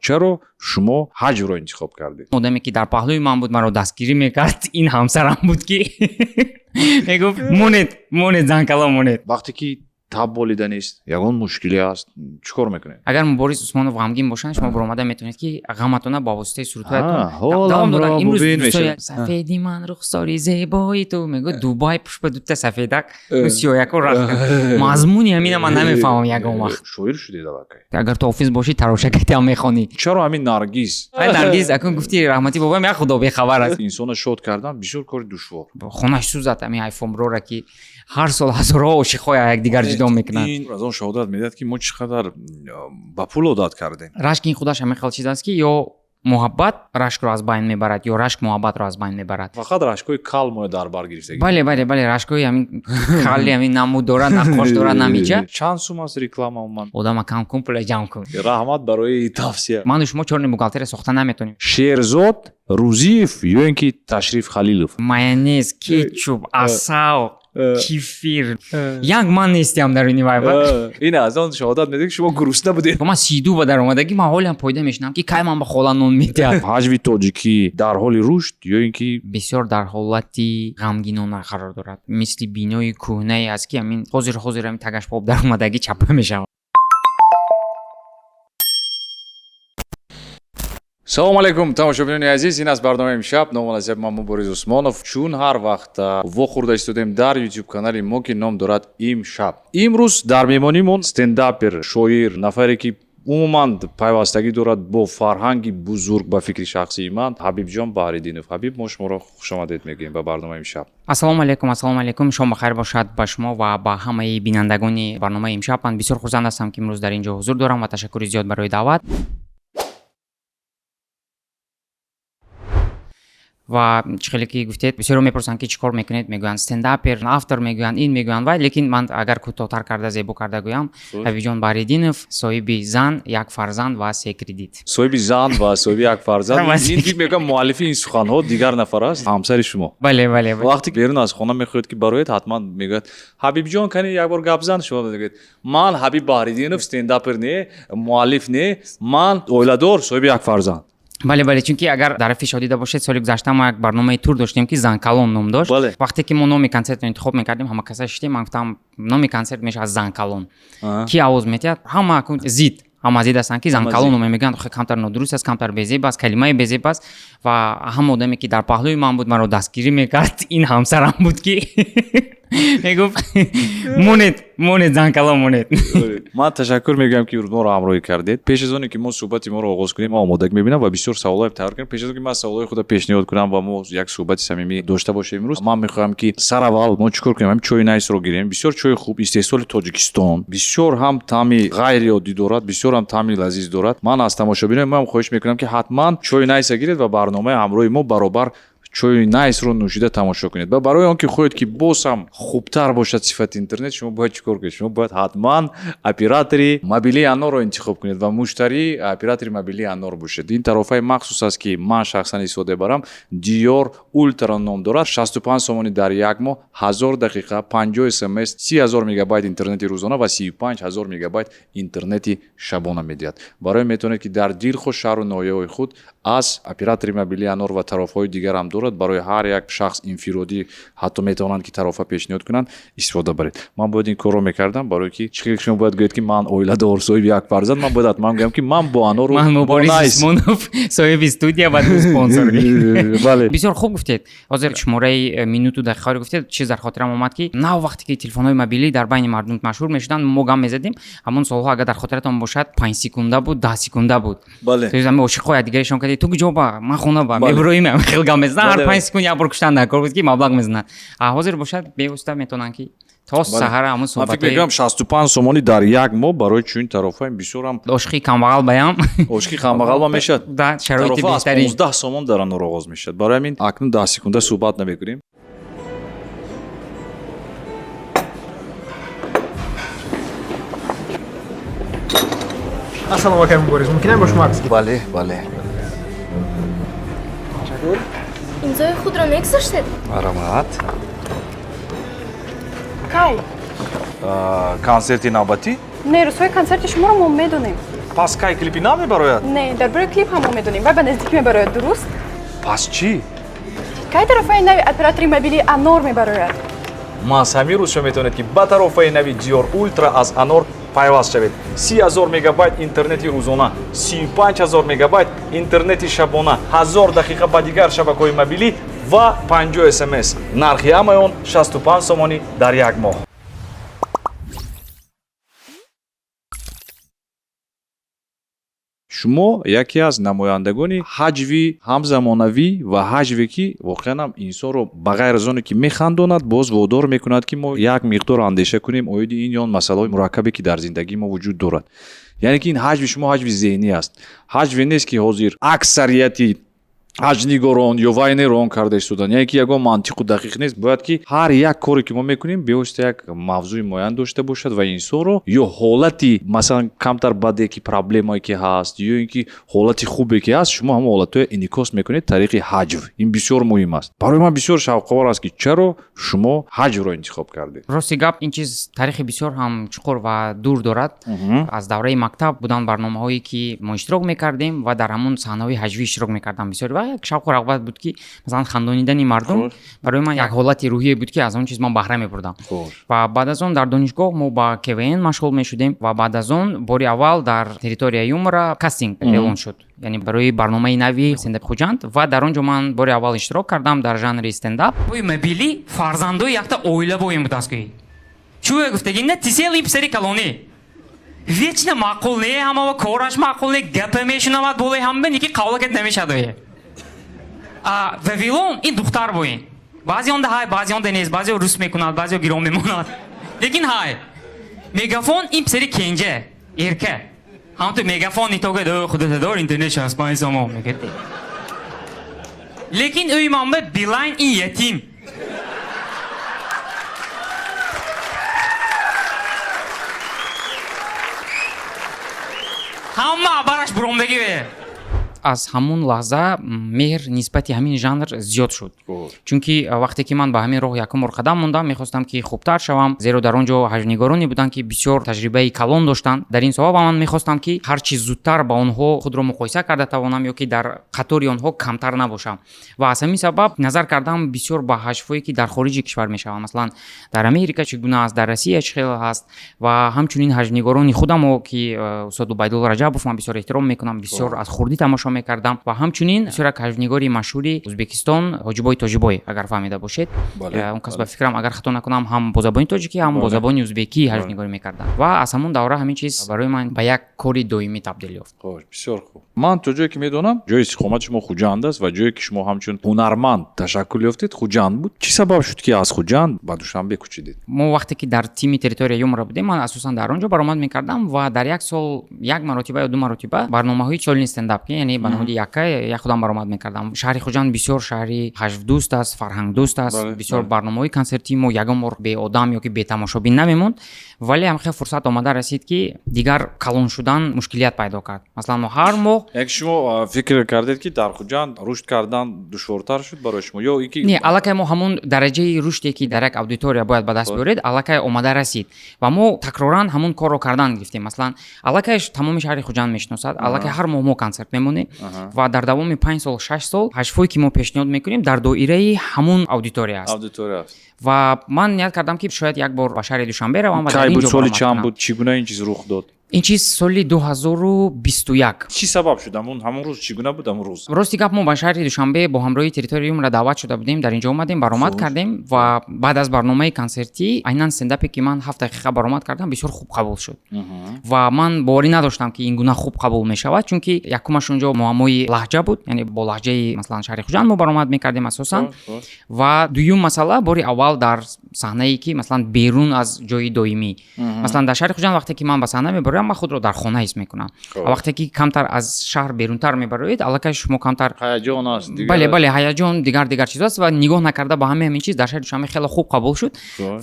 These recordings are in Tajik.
чаро шумо ҳаҷрро интихоб кардед? одаме ки дар паҳлӯи ман буд маро дастгирӣ мекард ин ҳамсарам буд ки мегуфт монед занкалон монед. вақте ки таб болида нест, ягон мушкиле аст, чӣ кор мекунед? агар Муборис Усмонов ғамгин бошанд шумо баромада метавонед ки ғаматона ба воситаи сурутҳоятон ҳоламро мубин мешавад. сафеди ман рухсори зебои ту мегӯяд Дубай пушпа дута сафедак сиёяко рафт. мазмуни ҳамина ман намефаҳмам ягон вақт. шоир шудед аллакай. агар ту офис бошӣ тарошакатиам мехонӣ. чаро ҳамин Наргиз Наргиз акун гуфти раҳмати бобоям як худо бехабар аст. инсона шод кардан бисёр кори душвор. хонаш сӯзад ҳамин айфонброра ки ҳар сол ҳазорҳо ошиқҳоя якдигар ҷудо мекунанд. ин аз он шаҳодат медиҳад ки мо чӣ қадар ба пул одат кардем. рашк ин худаш ҳамин хел чиз аст ки ё муҳаббат рашкро аз байн мебарад ё рашк муҳаббатро аз байн мебарад. фақат рашкҳои кал мо дар бар гирифтагӣ. бале рашкҳои ҳамин кали ҳамин намуд дорад нақош дорад намиҷа. чанд сум аст реклама умуман? одама кам пула ҷамъ кун. раҳмат барои тавсия. ману шумо чорни бухгалтерия сохта наметонем. Шерзод Рузиев ё ин ки Ташриф Халилов. майонез кетчуп асал кефир як ман нестиам дар ини вайба. ин аз он шаҳодат медиҳад ки шумо гурусна будед. ман 32 ба даромадагӣ ман ҳолиам пойда мешунам ки кай ман ба хола нон медиҳад. ҳаҷви тоҷикӣ дар ҳоли рушд ё ин ки бисёр дар ҳолати ғамгинона қарор дорад. мисли бинои кӯҳнае аст ки ҳамин ҳозир ҳамин тагашпоб даромадагӣ чапа мешавад. салому алайкум тамошобинони азиз, ин аст барномаи имшаб. номон аз ман Муборис Усмонов. чун ҳар вақт вохӯрда истодем дар YouTube канали мо ки ном дорад Имшаб. имрӯз дар меҳмонимон стендапер, шоир, нафаре ки умуман пайвастагӣ дорад бо фарҳанги бузург ба фикри шахсии ман, Ҳабибҷон Баҳриддинов. ҳабиб, мо шуморо хушомадед мегӯем ба барномаи имшаб. ассалому алайкум. шом бахайр бошад ба шумо ва ба ҳамаи бинандагони барномаи имшаб. ман бисёр хурсанд ҳастам ки имрӯз дар ин ҷо ҳузур дорам ва ташаккури зиёд барои даъват. ва чӣ хеле ки гуфтед бисёро мепурсанд ки чӣ кор мекунед, мегӯянд стендапер, автор мегӯянд, ин мегӯянд вай, лекин ман агар кӯтоҳтар карда зебо карда гӯям, Ҳабибҷон Баҳриддинов, соҳиби зан, як фарзанд ва 3 кредит. соҳиби зан ва соҳиби як фарзанд. ин фикр мекунам муаллифи ин суханҳо дигар нафар аст, ҳамсари шумо. бале. вақте берун аз хона мехоҳед ки бароед ҳатман мегӯяд Ҳабибҷон кани як бор гап зан, шумо мегӯед ман Ҳабиб Баҳриддинов, стендапер не, муаллиф не, ман оиладор, соҳиби як фарзанд. бале, чунки агар дар фи шодида бошед, соли гузашта мо як барномаи тур доштем ки Занкалон ном дошт. вақте ки мо номи консертро интихоб мекардем, ҳама каса шидем, ман гуфтам номи консерт мешавад Занкалон. ки авоз метиҳад, ҳама зид ҳама зид ҳастанд ки Занкалон номе мегӯянд, камтар нодуруст аст, камтар безеб аст, калимаи безеб аст. ва ҳама одаме ки дар паҳлӯи ман буд маро дастгирӣ мекард ин ҳамсарам буд ки мегуфт монед Занкалон монед. ман ташаккур мегӯям ки моро ҳамроҳӣ кардед. пеш аз оне ки мо суҳбати моро оғоз кунем, ман омодагӣ мебинам ва бисёр саволҳоем тайёр кардем. пеш аз он ки ман саволҳои худро пешниҳод кунам ва мо як суҳбати самимӣ дошта бошем имрӯз, ман мехоҳам ки сараввал мо чӣ кор кунем, ҳамин чойи найсро гирем, бисёр чойи хуб, истеҳсоли Тоҷикистон, бисёр ҳам таъми ғайриоддӣ дорад, бисёр ҳам таъми лазиз дорад. ман аз тамошобинони мо хоҳиш мекунам ки ҳатман чойи найса гиред ва барномаи ҳамроҳи мо баробар чойи найсро нӯшида тамошо кунед. ва барои он ки хоҳед ки боз ҳам хубтар бошад сифати интернет, шумо бояд чӣ кор кунед? шумо бояд ҳатман оператори мобилии Анорро интихоб кунед ва муштари оператори мобилии Анор бошед. ин тарофаи махсус аст ки ман шахсан истофода барам. Dior Ultra ном дорад. 65 сомонӣ дар як моҳ, 1000 дақиқа, 50 смс, 30000 мегабайт интернети рӯзона ва 35000 мегабайт интернети шабона медиҳад. барои метавонед ки дар дилхош шаҳру ноҳияҳои худ аз оператори мобилии Анор ва тарофаҳои дигар ҳам дорад. барои ҳар як шахс инфиродӣ ҳатто метавонанд ки тарофа пешниҳод кунанд, истифода баред. ман бояд ин корро мекардам, барои ки чӣ хеле шумо бояд гӯед ки ман оиладор, соҳиби як фарзанд, ман бояд ҳатман гӯям ки ман бо Анору ман Муборис Усмонов, соҳиби студия ва спонсор. бале, бисёр хуб гуфтед. ҳозир шумораи минуту дақиқаро гуфтед, чиз дар хотирам омад ки нав вақте ки телефонҳои мобилӣ дар байни мардум машҳур мешуданд, мо гам мезадем, ҳамон солҳо агар дар хотиратон бошад 5 секунда буд, 10 секунда буд. бале, то ами ошиқҳои якдигарашон кардед, ту куҷо ба, ман хона ба, меброим хел гам мезанад, ҳар 5 секунд як бор куштан дар кор буд ки маблағ мезанад. ҳозир бошад бевосита метавонанд ки то саҳар ҳамон ман фикр суҳбатҳои мекунам 65 сомонӣ дар як моҳ барои чунин тарофаи бисёр ҳам ошиқи камбағал баям ошиқи камбағал ва мешавад. дар шароити тарофа аз беҳтарин. 15 сомон дар Анор оғоз мешавад. барои ҳамин акнун 10 секунда суҳбат намекунем. ассалому алайкум Муборис, мумкинам бо шумо акс гирем? бале. имзои худро мегузоштед? маромат. кай консерти навбатӣ? не, рӯзҳои консерти шуморо мо медонем. пас кай клипи намебарояд? Не, дар бораи клип ҳамо медонем. Вай ба наздикӣ мебарояд, дуруст? Пас чӣ? Кай тарафаи нави оператори мобилии Анор мебарояд? ма аз ҳамин рӯз шумо метавонед ки ба тарафаи нави Dior Ultra аз Anor пайваст шавед. 30,000 мегабайт интернети рӯзона, 35,000 мегабайт интернети шабона, 1000 дақиқа ба дигар шабакаҳои мобилӣ ва 50 SMS. Нархи ҳамаи он 65 сомонӣ дар як моҳ. шумо яке аз намояндагони ҳаҷви ҳамзамонавӣ ва ҳаҷве ки воқеан ҳам инсонро ба ғайр аз оне ки механдонад боз водор мекунад ки мо як миқдор андеша кунем оиди ин ё масъалаҳои мураккабе ки дар зиндагии мо вуҷуд дорад. яъне ки ин ҳаҷви шумо ҳаҷви зеҳнӣ аст. ҳаҷве нест ки ҳозир аксарияти ҳаҷнигорон ё вайнерон карда истодан. яъне ки ягон мантиқу дақиқ нест. бояд ки ҳар як коре ки мо мекунем бевосита як мавзӯи муайян дошта бошад ва инсонро ё ҳолати масалан камтар баде ки проблемае ки ҳаст ё ин ки ҳолати хубе ки ҳаст шумо ҳамон ҳолатҳои инъикос мекунед тариқи ҳаҷв. ин бисёр муҳим аст. барои ман бисёр шавқовар аст ки чаро шумо ҳаҷвро интихоб кардед. рости гап ин чиз тарихи бисёр ҳам чуқур ва дур дорад. аз давраи мактаб будан барномаҳое ки мо иштирок мекардем ва дар ҳамон саҳнаҳои ҳаҷвӣ иштирок мекардам бисёр ва як шавқу рағбат буд ки масалан хандонидани мардум барои ман як ҳолати рӯҳие буд ки аз он чиз ман баҳра мебурдам. ва баъд аз он дар донишгоҳ мо ба КВН машғул мешудем ва баъд аз он бори аввал дар территорияи юмора кастинг эълон шуд, яъне барои барномаи нави стендап хуҷанд ва дар он ҷо ман бори аввал иштирок кардам дар жанри стендап. Ой мобили фарзандои якта оила боем будааст ки чӯе гуфтаги не тисели писари калонӣ вечно маъқул не ҳамава кораш маъқул не гапа мешунавад боле ҳамбе ки қавлакет намешадое вавилон ин духтар боен баъзе он да ҳай баъзе он да нест баъзе рус мекунад баъзе гиром мемонад лекин ҳай мегафон ин писари кенҷа эрка ҳамто мегафон нитогад худатадор интернет 65 сомон мегад лекин ӯи манба билайн ин ятим ҳама бараш буромдагиве. аз ҳамун лаҳза меҳр нисбати ҳамин жанр зиёд шуд. чунки вақте ки ман ба ҳамин роҳ якум бор қадам мондам мехостам ки хубтар шавам, зеро дар он ҷо ҳаҷвнигороне буданд ки бисёр таҷрибаи калон доштанд. дар ин сабаб ман мехостам ки ҳар чӣ зудтар ба онҳо худро муқоиса карда тавонам ё ки дар қатори онҳо камтар набошам. ва аз ҳамин сабаб назар кардам бисёр ба ҳаҷвҳое ки дар хориҷи кишвар мешаванд. масалан дар Америка чӣ гуна аст, дар Россия чӣ хел ҳаст ва ҳамчунин ҳаҷвнигорони худамо ки устод Убайдулло Раҷабов ман бисёр эҳтиром мекунам, бисёр аз хурдӣ тамошо мекардам ва ҳамчунин бисёр як ҳаҷвнигори машҳури Ӯзбекистон Ҳоҷибой Тоҷибой агар фаҳмида бошед. Он кас ба фикрам агар хато накунам ҳам бо забони тоҷикӣ ҳам бо забони ӯзбекӣ ҳаҷвнигорӣ мекарданд ва аз ҳамон давра ҳамин чиз барои ман ба як кори доимӣ табдил ёфт. бисёр хуб. ман то ҷое ки медонам ҷои истиқомати шумо Хуҷанд аст ва ҷое ки шумо ҳамчун ҳунарманд ташаккул ёфтед Хуҷанд буд. чӣ сабаб шуд ки аз Хуҷанд ба Душанбе кӯчидед? мо вақте ки дар тими территорияи юмора будем ман асосан дар он ҷо баромад мекардам ва дар як сол як маротиба ё ду маротиба барномаҳои солини стендап яъне ба намуди якка як худам баромад мекардам. шаҳри Хуҷанд бисёр шаҳри ҳаҷвдӯст аст, фарҳангдӯст аст. бисёр барномаҳои консертӣ мо ягон бор беодам ё ки бетамошобин намемонд, вале ҳамхел фурсат омада расид ки дигар калон шудан мушкилият пайдо кард. масалан мо ҳар моҳ як шумо фикр кардед ки дар Хуҷанд рушд кардан душвортар шуд барои шумо ё ин ки не аллакай мо ҳамон дараҷаи рушде ки дар як аудитория бояд ба даст биёред аллакай омада расид ва мо такроран ҳамон корро кардан гирифтем. масалан аллакай тамоми шаҳри Хуҷанд мешиносад, аллакай ҳар моҳ мо консерт мемонем ва дар давоми 5 сол 6 сол ҳаҷвҳое ки мо пешниҳод мекунем дар доираи ҳамон аудитория аст. ва ман ният кардам ки шояд як бор ба шаҳри Душанбе равам ва дар ин ҷо соли чанд буд чӣ гуна ин чиз рух дод? ин чиз соли 2021. чӣ сабаб шуд ҳамон рӯз чӣ гуна буд ҳамон рӯз? рости гап мо ба шаҳри Душанбе бо ҳамроҳи территорияи юмра даъват шуда будем, дар ин ҷо омадем баромад кардем ва баъд аз барномаи консертӣ айнан стендапе ки ман 7 дақиқа баромад кардам бисёр хуб қабул шуд ва ман боварӣ надоштам ки ин гуна хуб қабул мешавад, чунки якумаш он ҷо муаммои лаҳҷа буд, яъне бо лаҳҷаи масалан шаҳри Хуҷанд мо баромад мекардем асосан ва дуюм масъала бори аввал дар саҳнае ки масалан берун аз ҷои доимӣ. масалан дар шаҳри Хуҷанд вақте ки ман ба саҳна мебароям ман худро дар хона ҳис мекунам. вақте ки камтар аз шаҳр берунтар мебароед аллакай шумо камтар ҳаяҷон аст. бале ҳаяҷон дигар чиз аст ва нигоҳ накарда ба ҳамин чиз дар шаҳри Душанбе хеле хуб қабул шуд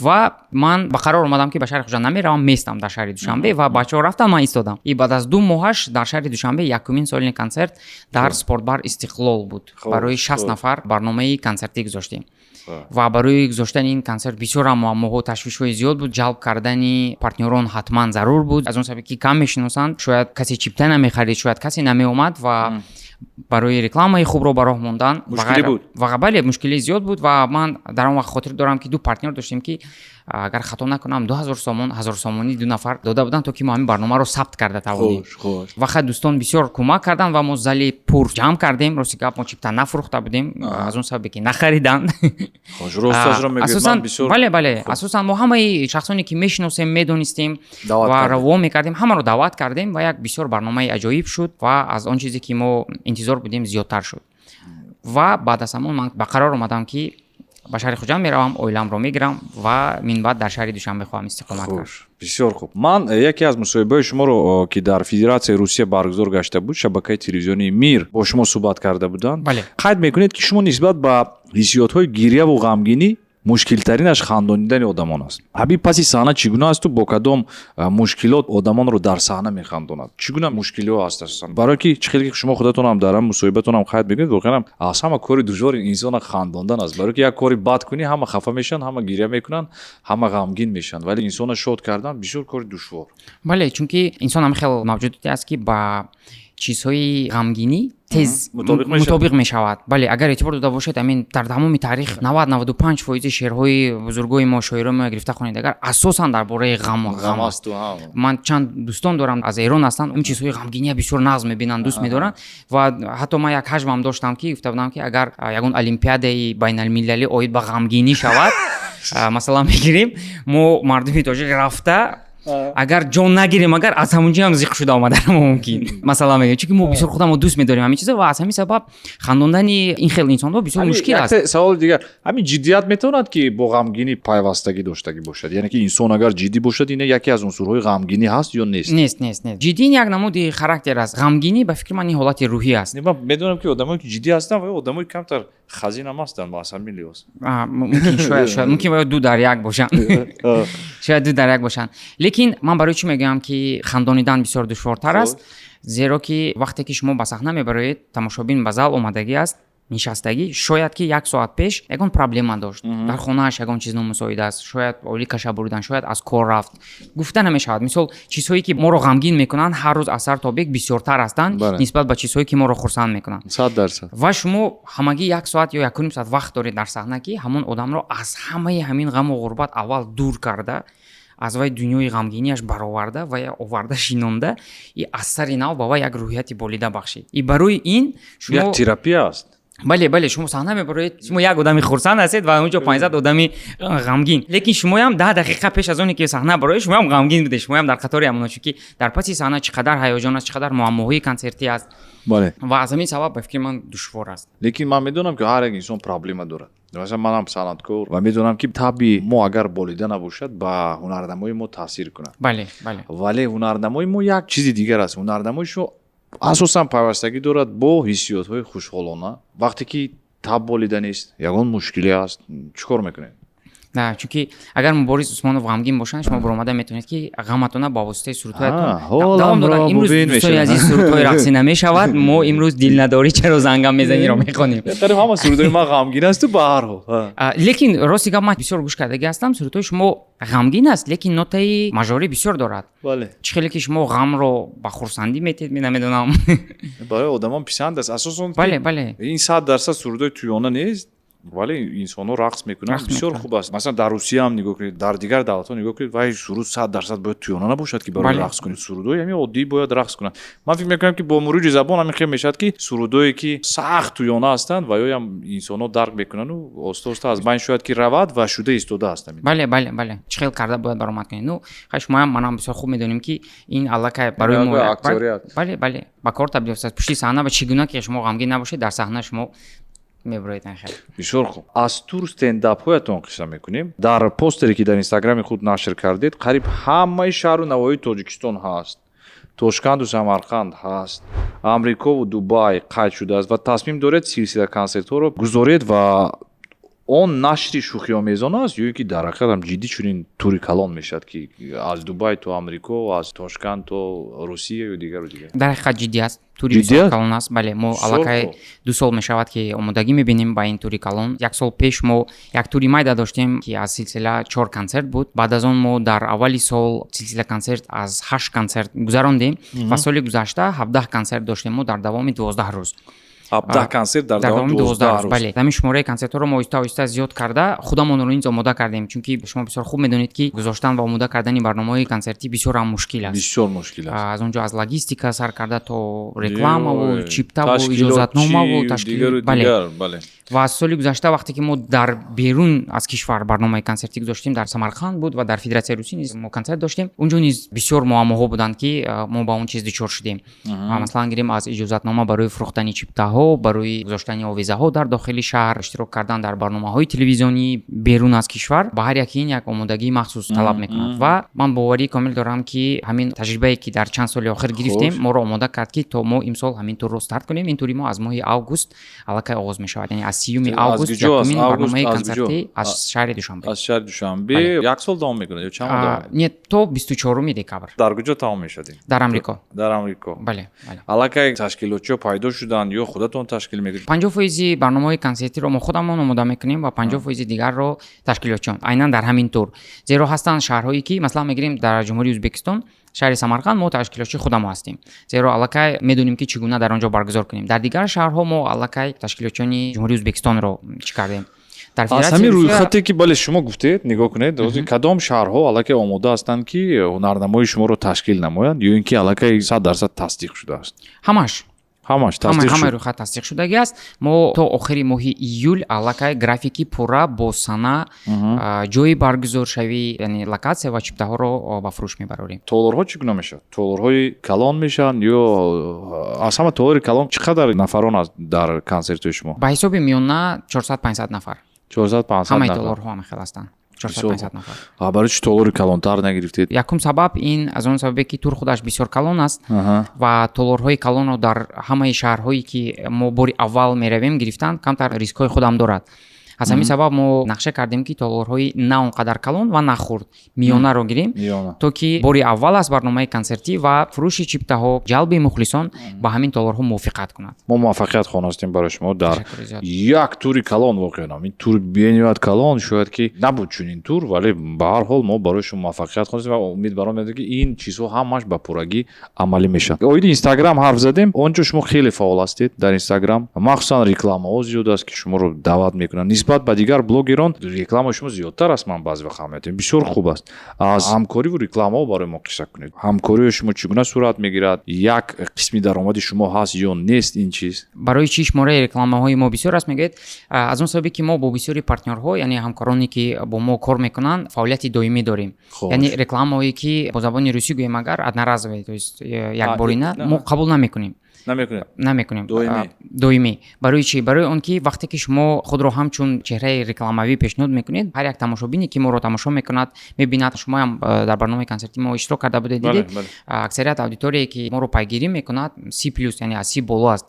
ва ман ба қарор омадам ки ба шаҳри Хуҷанд намеравам, меистам дар шаҳри Душанбе ва бачаҳо рафтан ман истодам. и баъд аз 2 моҳаш дар шаҳри Душанбе якумин солини консерт дар спортбар Истиқлол буд. барои 60 нафар барномаи консертӣ гузоштем ва барои гузоштани ин консерт бисёр муаммоҳо ташвишҳои зиёд буд. Ҷалб кардани партнёрон ҳатман зарур буд. Аз он сабаб ки кам мешиносанд, шояд касе чипта намехарид, шояд касе намеомад ва барои рекламаи хубро ба роҳ мондан мушкилӣ буд. Бале, мушкилии зиёд буд ва ман дар он вақт хотир дорам ки ду партнёр доштем ки агар хато накунам 2000 сомон, 1000 сомонӣ ду нафар дода буданд то ки мо ҳамин барномаро сабт карда тавонем. Вақт дӯстон бисёр кӯмак карданд ва мо зали пур ҷамъ кардем. Рости гап мо чипта нафурӯхта будем аз он сабабе ки нахариданд. Бале, асосан мо ҳамаи шахсоне ки мешиносем, медонистем ва раво мекардем, ҳамаро даъват кардем ва як бисёр барномаи аҷоиб шуд ва аз он чизе ки мо интизор будем зиёдтар шуд. Ва баъд аз ҳамон ман ба қарор омадам ки ба шаҳри хуҷанд меравам, оиламро мегирам ва минбаъд дар шаҳри Душанбе хоҳам истиқомат кард. Бисёр хуб. Ман яке аз мусоҳибаҳои шуморо ки дар Федератсияи Русия баргузор гашта буд, шабакаи телевизионии Мир бо шумо суҳбат карда буданд. Қайд мекунед ки шумо нисбат ба ҳиссиётҳои гирьяву ғамгинӣ мушкилтаринаш хандонидани одамон аст. Ҳабиб паси саҳна чӣ гуна асту бо кадом мушкилот одамонро дар саҳна механдонад? Чӣ гуна мушкилиҳо аст асосан? Барои ки чӣ хеле ки шумо худатонам дар ҳам мусоҳибатонам қайд мекунед, воқеан аз ҳама кори душвори инсона хандондан аст. Барои ки як кори бад кунӣ, ҳама хафа мешаванд, ҳама гирья мекунанд, ҳама ғамгин мешаванд, вале инсона шод кардан бисёр кори душвор. Бале, чунки инсон ҳама хел мавҷудоте аст ки ба чизҳои ғамгинӣ тез мутобиқ мешавад. Бале, агар эътибор дода бошед, амин дар тамоми таърих 90-95% шеърҳои бузургои мо, шоирои мо гирифта хонед, агар асосан дар бораи ғам аст. Ман чанд дӯстон дорам аз Эрон ҳастанд, ин чизҳои ғамгинӣ бисёр нағз мебинанд, дӯст медоранд ва ҳатто ман як ҳаҷмам доштам ки гуфта будам ки агар ягон олимпиадаи байналмилалӣ оид ба ғамгинӣ шавад, масалан мегирем мо мардуми тоҷик рафта агар ҷон нагирем, агар аз ҳамунҷо ҳам зиқ шуда омадарам мумкин. Масалан мегӯям, чунки мо бисёр худамон дӯст медорем ҳамин чиза ва аз ҳамин сабаб хандондани ин хел инсонҳо бисёр мушкил аст. Саволи дигар, ҳамин ҷиддият метавонад ки бо ғамгинӣ пайвастагӣ доштагӣ бошад? Яъне ки инсон агар ҷиддӣ бошад, ин яке аз унсурҳои ғамгинӣ ҳаст ё нест? Нест. Ҷиддӣ як намуди характер аст. ғамгинӣ ба фикри ман ин ҳолати рӯҳӣ аст. Ман медонам ки одамое ки ҷиддӣ ҳастанд ва одамои камтар хазинам ҳастанд ба ҳамин лиҳоз. Мумкин шояд ду дар як бошанд. Шояд ду дар як бошанд. Лекин ман барои чӣ мегӯям ки хандонидан бисёр душвортар аст? Зеро ки вақте ки шумо ба саҳна мебароед, тамошобин ба зал омадагӣ аст, нишастагӣ, шояд ки 1 соат пеш ягон проблема дошт. Дар хонааш ягон чиз номусоида аст, шояд оли каша бурдан, шояд аз кор рафт. Гуфта намешавад. Мисол чизҳое ки моро ғамгин мекунанд, ҳар рӯз аз сар то бег бисёртар ҳастанд нисбат ба чизҳое ки моро хурсанд мекунанд. 100%. Ва шумо ҳамагӣ 1 соат ё 1.5 соат вақт доред дар саҳна ки ҳамон одамро аз ҳамаи ҳамин ғаму ғурбат аввал дур карда, аз вай дунёи ғамгиниаш бароварда ва я оварда шинонда, и аз сари нав ба вай як рӯҳияти болида бахшед. И барои ин шумо як терапия аст. Бале, шумо саҳна мебароед, шумо як одами хурсанд ҳастед ва онҷо 500 одами ғамгин. Лекин шумоям 10 дақиқа пеш аз оне ки саҳна бароед, шумоям ғамгин будед, шумоям дар қатори ҳамона, чунки дар паси саҳна чӣ қадар ҳаёҷон аст, чӣ қадар муаммоҳои консертӣ аст. Бале. Ва аз ҳамин сабаб ба фикри ман душвор аст. Лекин ман медонам ки ҳар як инсон проблема дорад. Масалан манам санъаткор ва медонам ки таби мо агар болида набошад ба ҳунарнамои мо таъсир кунад. Бале. Вале ҳунарнамои мо як чизи дигар аст. Ҳунарнамои шумо асосан пайвастагӣ дорад бо ҳиссиётҳои хушҳолона. Вақте ки таб болида нест, ягон мушкиле аст, чӣ кор мекунед? Чунки агар Муборис Усмонов ғамгин бошанд, шумо баромада метавонед ки ғаматона ба воситаи сурудҳоятон давом доданд. Имрӯз дӯстони азиз сурудҳои рақсӣ намешавад, мо имрӯз дилнадорӣ чаро зангам мезаниро мехонем. Тариф ҳама сурудҳои ман ғамгин асту ба ҳар ҳол. Лекин рости гап ман бисёр гӯш кардагӣ ҳастам, сурудҳои шумо ғамгин аст, лекин нотаи мажорӣ бисёр дорад. Чӣ хеле ки шумо ғамро ба хурсандӣ метед, мен намедонам. Барои одамон писанд аст. Асосан бале. Ин 100% сурудҳои туёна нест. вале инсонҳо рақс мекунанд, бисёр хуб аст. Масалан дар Русия ҳам нигоҳ кунед, дар дигар давлатҳо нигоҳ кунед, вай суруд 100% бояд туёна набошад ки барои рақс кунед. Сурудҳои ҳамин оддӣ бояд рақс кунанд. Ман фикр мекунам ки бо муруҷи забон ҳамин хел мешавад ки сурудҳое ки сахт туёна ҳастанд ва ёям инсонҳо дарк мекунанду оста аз байн шояд ки равад ва шуда истода аст. Бале, чӣ хел карда бояд баромад кунед. Ну шумоам манам бисёр хуб медонем ки ин аллакай барои мо бале ба кор табдил аст. Пушти саҳна ва чӣ гуна ки шумо ғамгин набошед дар саҳна шумо меброидан. Хеле бисёр хуб. Аз тур стендапҳоятон қисса мекунем. Дар постере ки дар инстаграми худ нашр кардед, қариб ҳамаи шаҳру навоҳии Тоҷикистон ҳаст. Тошканду Самарқанд ҳаст. Амрикову Дубай қайд шудааст ва тасмим доред силсила консертҳоро гузоред ва он нашри шухиомезон аст ё ки дар ҳақиқат ҳам ҷиддӣ чунин тури калон мешавад ки аз Дубай то Амрико аз Тошкент то Русия ё дигару дигар дар ҳақиқат ҷиддӣ аст тури Ҷиддӣ бисёр аст? калон аст бале мо Бисёр аллакай хуб. 2 сол мешавад ки омодагӣ мебинем ба ин тури калон. Як сол пеш мо як тури майда доштем ки аз силсила 4 консерт буд. Баъд аз он мо дар аввали сол силсила консерт аз 8 консерт гузарондем ва соли гузашта 17 консерт доштем мо дар давоми 12 рӯз. 17 консерт дар давоми 12 рӯз. бале ҳамин шумораи консертҳоро мо оҳиста оҳиста зиёд карда худамонро низ омода кардем, чунки шумо бисёр хуб медонед ки гузоштан ва омода кардани барномаҳои консертӣ бисёр ҳам мушкил аст. бисёр мушкил аст. аз онҷо аз логистика сар карда то рекламаву Ёй, чиптаву ташкилотчи, иҷозатномаву дигару ташкил дигар, бале. ва аз соли гузашта вақте ки мо дар берун аз кишвар барномаи консертӣ гузоштем дар Самарқанд буд ва дар Федератсияи Русӣ низ мо консерт доштем. Унҷо низ бисёр муаммоҳо буданд ки мо ба он чиз дучор шудем. ва масалан гирем аз иҷозатнома барои фурӯхтани чиптаҳо, барои гузоштани овезаҳо дар дохили шаҳр, иштирок кардан дар барномаҳои телевизионӣ берун аз кишвар, ба ҳар яки ин як омодагии махсус талаб мекунад. Ва ман боварии комил дорам ки ҳамин таҷрибае ки дар чанд соли охир гирифтем моро омода кард ки то мо имсол ҳамин турро старт кунем. Ин тури мо аз моҳи август аллакай оғоз мешавад, яъне аз 30 август якумин барномаи консертӣ аз шаҳри Душанбе. аз шаҳри Душанбе як сол давом мекунад ё чанд моҳ давом мекунад? Не, то 24 декабр дар куҷо тамом мешад ин? дар Амрико. дар Амрико. бале бале аллакай ташкилотчиҳо пайдо шуданд ё худатон ташкил мекунед? 50% барномаҳои консертиро мо худамон омода мекунем ва 50% дигарро ташкилотчиён айнан дар ҳамин тур. Зеро ҳастанд шаҳрҳое ки масалан мегирем дар Ҷумҳурии Ӯзбекистон шаҳри Самарқанд мо ташкилотчии худамо ҳастем. Зеро аллакай медонем ки чӣ гуна дар он ҷо баргузор кунем. Дар дигар шаҳрҳо мо аллакай ташкилотчиони Ҷумҳурии Ӯзбекистонро чӣ кардем. Дар аз Федератсияи ҳамин Русия рӯйхате ки бале шумо гуфтед нигоҳ кунед кадом шаҳрҳо аллакай омода ҳастанд ки ҳунарнамои шуморо ташкил намоянд ё ин ки аллакай 100% тасдиқ шудааст? ҳамаш ҳамаш тасдиқ ҳамаи шуд. рӯйхат тасдиқ шудагӣ аст. Мо то охири моҳи июл аллакай графики пурра бо сана ҷои баргузоршавӣ яъне локатсия ва чиптаҳоро ба фурӯш мебарорем. толорҳо чӣ гуна мешавад? Толорҳои калон мешаванд ё аз ҳама толори калон чӣ қадар нафарон аст дар консертҳои шумо? ба ҳисоби миёна 400-500 нафар. 400-500 ҳамаи нафар. толорҳо ҳама хел ҳастанд. Бисёр 400-500 нафар. барои чӣ толори калонтар нагирифтед? Якум сабаб ин аз он сабабе ки тур худаш бисёр калон аст ва толорҳои калонро дар ҳамаи шаҳрҳое ки мо бори аввал меравем гирифтан камтар рискҳои худам дорад. аз ҳамин сабаб мо нақша кардем ки толорҳои на он қадар калон ва на хурд миёнаро гирем то ки бори аввал аст барномаи консертӣ ва фурӯши чиптаҳо ҷалби мухлисон ба ҳамин толорҳо мувофиқат кунад. мо муваффақият хоҳ ҳастем барои шумо дар Ташаккури зиёд. як тури калон воқеан ин тур бениҳоят калон шояд ки набуд чунин тур вале ба ҳар ҳол мо барои шумо муваффақият хоҳ ҳастем ва умид баром меояд ки ин чизҳо ҳамаш ба пуррагӣ амалӣ мешавад. оиди Инстаграм ҳарф задем онҷо шумо хеле фаъол ҳастед дар Инстаграм махсусан рекламаҳо зиёд аст ки шуморо даъват мекунанд нисбат ба дигар блогерон рекламаи шумо зиёдтар аст ман баъзе вақт фаҳмидам бисёр хуб аст аз ҳамкориву рекламаҳо барои мо қисса кунед ҳамкории шумо чӣ гуна сурат мегирад як қисми даромади шумо ҳаст ё нест ин чиз барои чӣ шумораи рекламаҳои мо бисёр аст мегӯед аз он сабабе ки мо бо бисёри партнёрҳо яъне ҳамкороне ки бо мо кор мекунанд фаъолияти доимӣ дорем яъне рекламаҳое ки бо забони русӣ гӯем агар одноразове то есть якборина мо қабул намекунем намекунем доимӣ. Барои чӣ? Барои он ки вақте ки шумо худро ҳамчун чеҳраи рекламавӣ пешниҳод мекунед ҳар як тамошобине ки моро тамошо мекунад мебинад шумо ҳам дар барномаи консертӣ мо иштирок карда будед дидед аксарият аудиторие ки моро пайгирӣ мекунад 30+ яъне аз 30 боло аст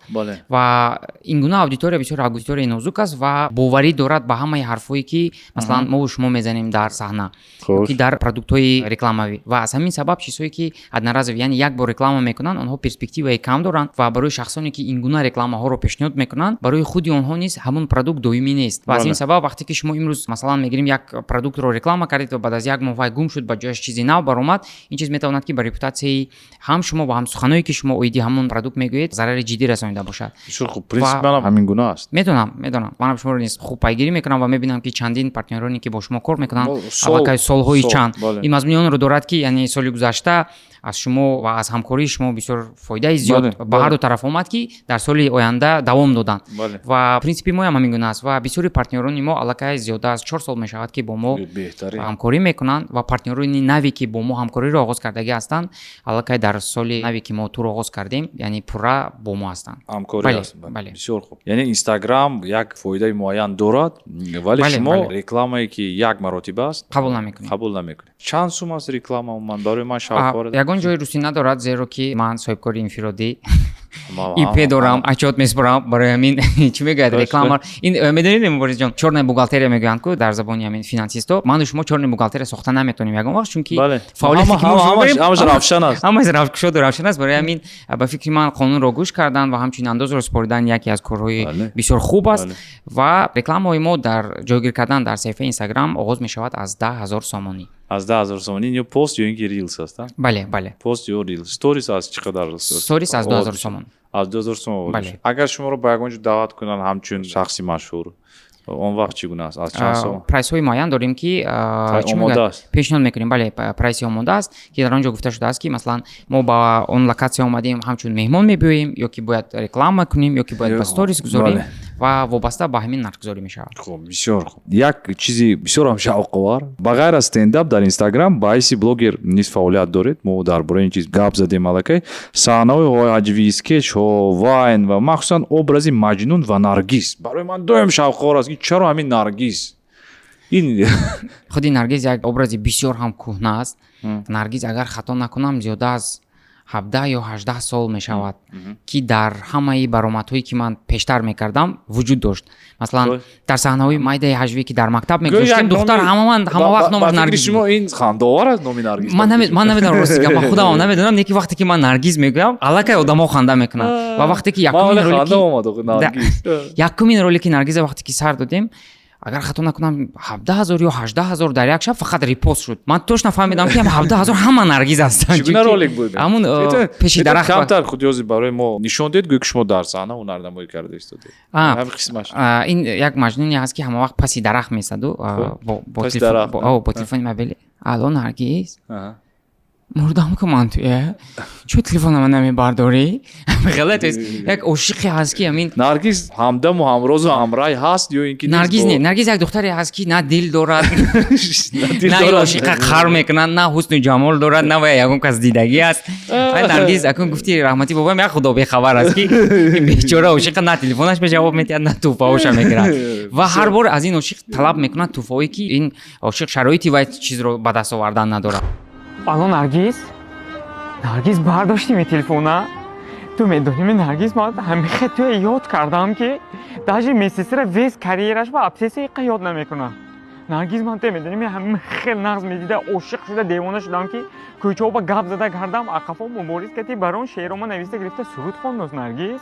ва ин гуна аудитория бисёр аудиторияи нозук аст ва боварӣ дорад ба ҳамаи ҳарфҳое ки масалан мо шумо мезанем дар саҳна ки дар продуктҳои рекламавӣ ва аз ҳамин сабаб чизҳое ки одноразови яъне як бор реклама мекунанд онҳо перспективаи кам доранд ва барои шахсоне ки ин гуна рекламаҳоро пешниҳод мекунанд барои худи онҳо низ ҳамун продукт доимӣ нест ва аз ин сабаб вақте ки шумо имрӯз масалан мегирем як продуктро реклама кардед ва баъд аз як моҳ вай гум шуд ба ҷояш чизи нав баромад ин чиз метавонад ки ба репутатсияи ҳам шумо ва ҳам суханое ки шумо оиди ҳамун продукт мегӯед зарари ҷиддӣ расонида бошад. бисёр хуб принсипи манам ҳамин гуна аст. Медонам манам шуморо низ хуб пайгирӣ мекунам ва мебинам ки чандин партнёроне ки бо шумо кор мекунанд аллакай солҳои чанд ин мазмуни онро дорад ки яъне соли гузашта аз шумо ва аз ҳамкории шумо бисёр фоидаи зиёд ба ҳарду тараф омад ки дар соли оянда давом доданд ва принсипи мо ҳам ҳамин гуна аст ва бисёри партнёрони мо аллакай зиёда аз 4 сол мешавад ки бо мо ҳамкорӣ мекунанд ва партнёрони наве ки бо мо ҳамкориро оғоз кардагӣ ҳастанд аллакай дар соли наве ки мо тур оғоз кардем яъне пурра бо мо ҳастанд. ҳамкорӣ аст. бисёр хуб. яъне Инстаграм як фоидаи муайян дорад вале шумо рекламае ки як маротиба аст қабул намекунед. чанд сум аст реклама умуман барои ман шавқовар ягон ҷои русӣ надорад зеро ки ман соҳибкори инфиродӣ ip дорам отчет месбарам барои ҳамин чӣ мегӯяд рекламар ин медонед муборис ҷон чорная бухгалтерия мегӯянд ку дар забони ҳамин финансисто ману шумо чорная бухгалтерия сохта наметонем ягон вақт чунки фаъолияте ки ҳамаш равшан аст ҳамаш равшоду равшан аст барои ҳамин ба фикри ман қонунро гӯш кардан ва ҳамчунин андозро супоридан яке аз корҳои бисёр хуб аст ва рекламаҳои мо дар ҷойгир кардан дар саҳифаи Instagram оғоз мешавад аз 10,000 сомонӣ аз 10,000 сомонӣ ё пост ё ин ки reels аст бале бале пост ё reels stories аз чӣ қадар stories аз 2,000 сомон аз 2,000 сомон бале агар шуморо ба ягон ҷо даъват кунанд ҳамчун шахси машҳур он вақт чӣ гуна аст аз чанд сом прайсҳои муайян дорем ки пешниҳод мекунем бале прайси омода аст ки дар он ҷо гуфта шудааст ки масалан мо ба он локатсия омадем ҳамчун меҳмон мебиёем ё ки бояд реклама кунем ё ки бояд ба сторис гузорем ва вобаста ба ҳамин нархгузорӣ мешавад хуб бисёр хуб як чизи бисёрам шавқовар ба ғайр аз стендап дар Instagram ба ҳайси блогер низ фаъолият доред мо дар бораи ин чиз гап задем аллакай саҳнаҳои ҳаҷвӣ скетчҳо вайн ва махсусан образи маҷнун ва наргиз барои ман доим шавқовар аст ки чаро ҳамин наргиз ин худи наргиз як образи бисёр ҳам кӯҳна аст наргиз агар хато накунам зиёда аз 17 ё 18 сол мешавад ки дар ҳамаи баромадҳое ки ман пештар мекардам вуҷуд дошт масалан дар саҳнаҳои майдаи ҳаҷвӣ ки дар мактаб мегузоштем духтар ҳама вақт номаш наргиз шумо ин хандовар аст номи наргиз ман намедонам рости гап ман худам намедонам неки вақте ки ман наргиз мегӯям аллакай одамҳо ханда мекунанд ва вақте ки якумин ролики наргиза вақте ки сар додем агар хато накунам 17,000 ё 18,000 дар як шаб фақат репост шуд ман точно фаҳмидам ки 17,000 ҳама наргиз астанд чӣ гуна ролик буд ҳамун пеши дарахт камтар худёзи барои мо нишон дед гӯй ки шумо дар саҳна ҳунарнамоӣ карда истодед ҳам қисмаш ин як маҷнуне ҳаст ки ҳама вақт паси дарахт месаду бо телефони мобили алло наргиз мурдам ку ман туе чӯ телефонама намебардорӣ ғалатест як ошиқе ҳаст ки ҳамин наргиз ҳамдаму ҳамрозу ҳамрай ҳаст ё ин ки наргиз не наргиз як духтаре ҳаст ки на дил дорад на ошиқа қар мекунад на ҳусну ҷамол дорад на ва ягон кас дидагӣ аст наргиз акун гуфти раҳмати бобам як худо бехабар аст ки бечора ошиқа на телефонаш ба ҷавоб метиҳад на тӯҳфаҳоша мегирад ва ҳар бор аз ин ошиқ талаб мекунад тӯҳфаҳое ки ин ошиқ шароити вай чизро ба даст овардан надорад алло наргиз бардоштими телефона ту медоними наргиз ман ҳамеха туе ёд кардам ки даже мессесира вес карьераш ва обсессияи ёд намекунам наргиз ман те медоними ҳамехел нағз медида ошиқ шуда девона шудам ки кӯчаҳо ба гап зада кардам ақафо муборис кардӣ барон шеърома нависта гирифта суруд хондоз наргиз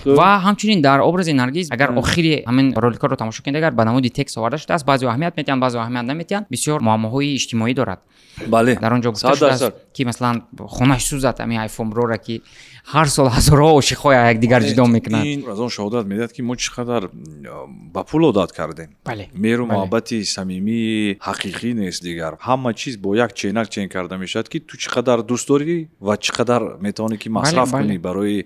ва ҳамчунин дар образи наргиз агар охири ҳамин роликҳоро тамошо кунед агар ба намуди текст оварда шудааст баъзеҳо аҳамият метиҳанд баъзеҳо аҳамият наметиҳанд бисёр муаммоҳои иҷтимоӣ дорад бале дар он ҷо гуфта шудааст ки масалан хонаш сӯзад ҳамин айфонброра ки ҳар сол ҳазорҳо ошиқҳои якдигар ҷудо мекунанд ин аз он шаҳодат медиҳад ки мо чӣ қадар ба пул одат кардем бале меҳру муҳаббати самимии ҳақиқӣ нест дигар ҳама чиз бо як ченак чен карда мешавад ки ту чӣ қадар дӯст дорӣ ва чӣ қадар метавонӣ ки масраф кунӣ барои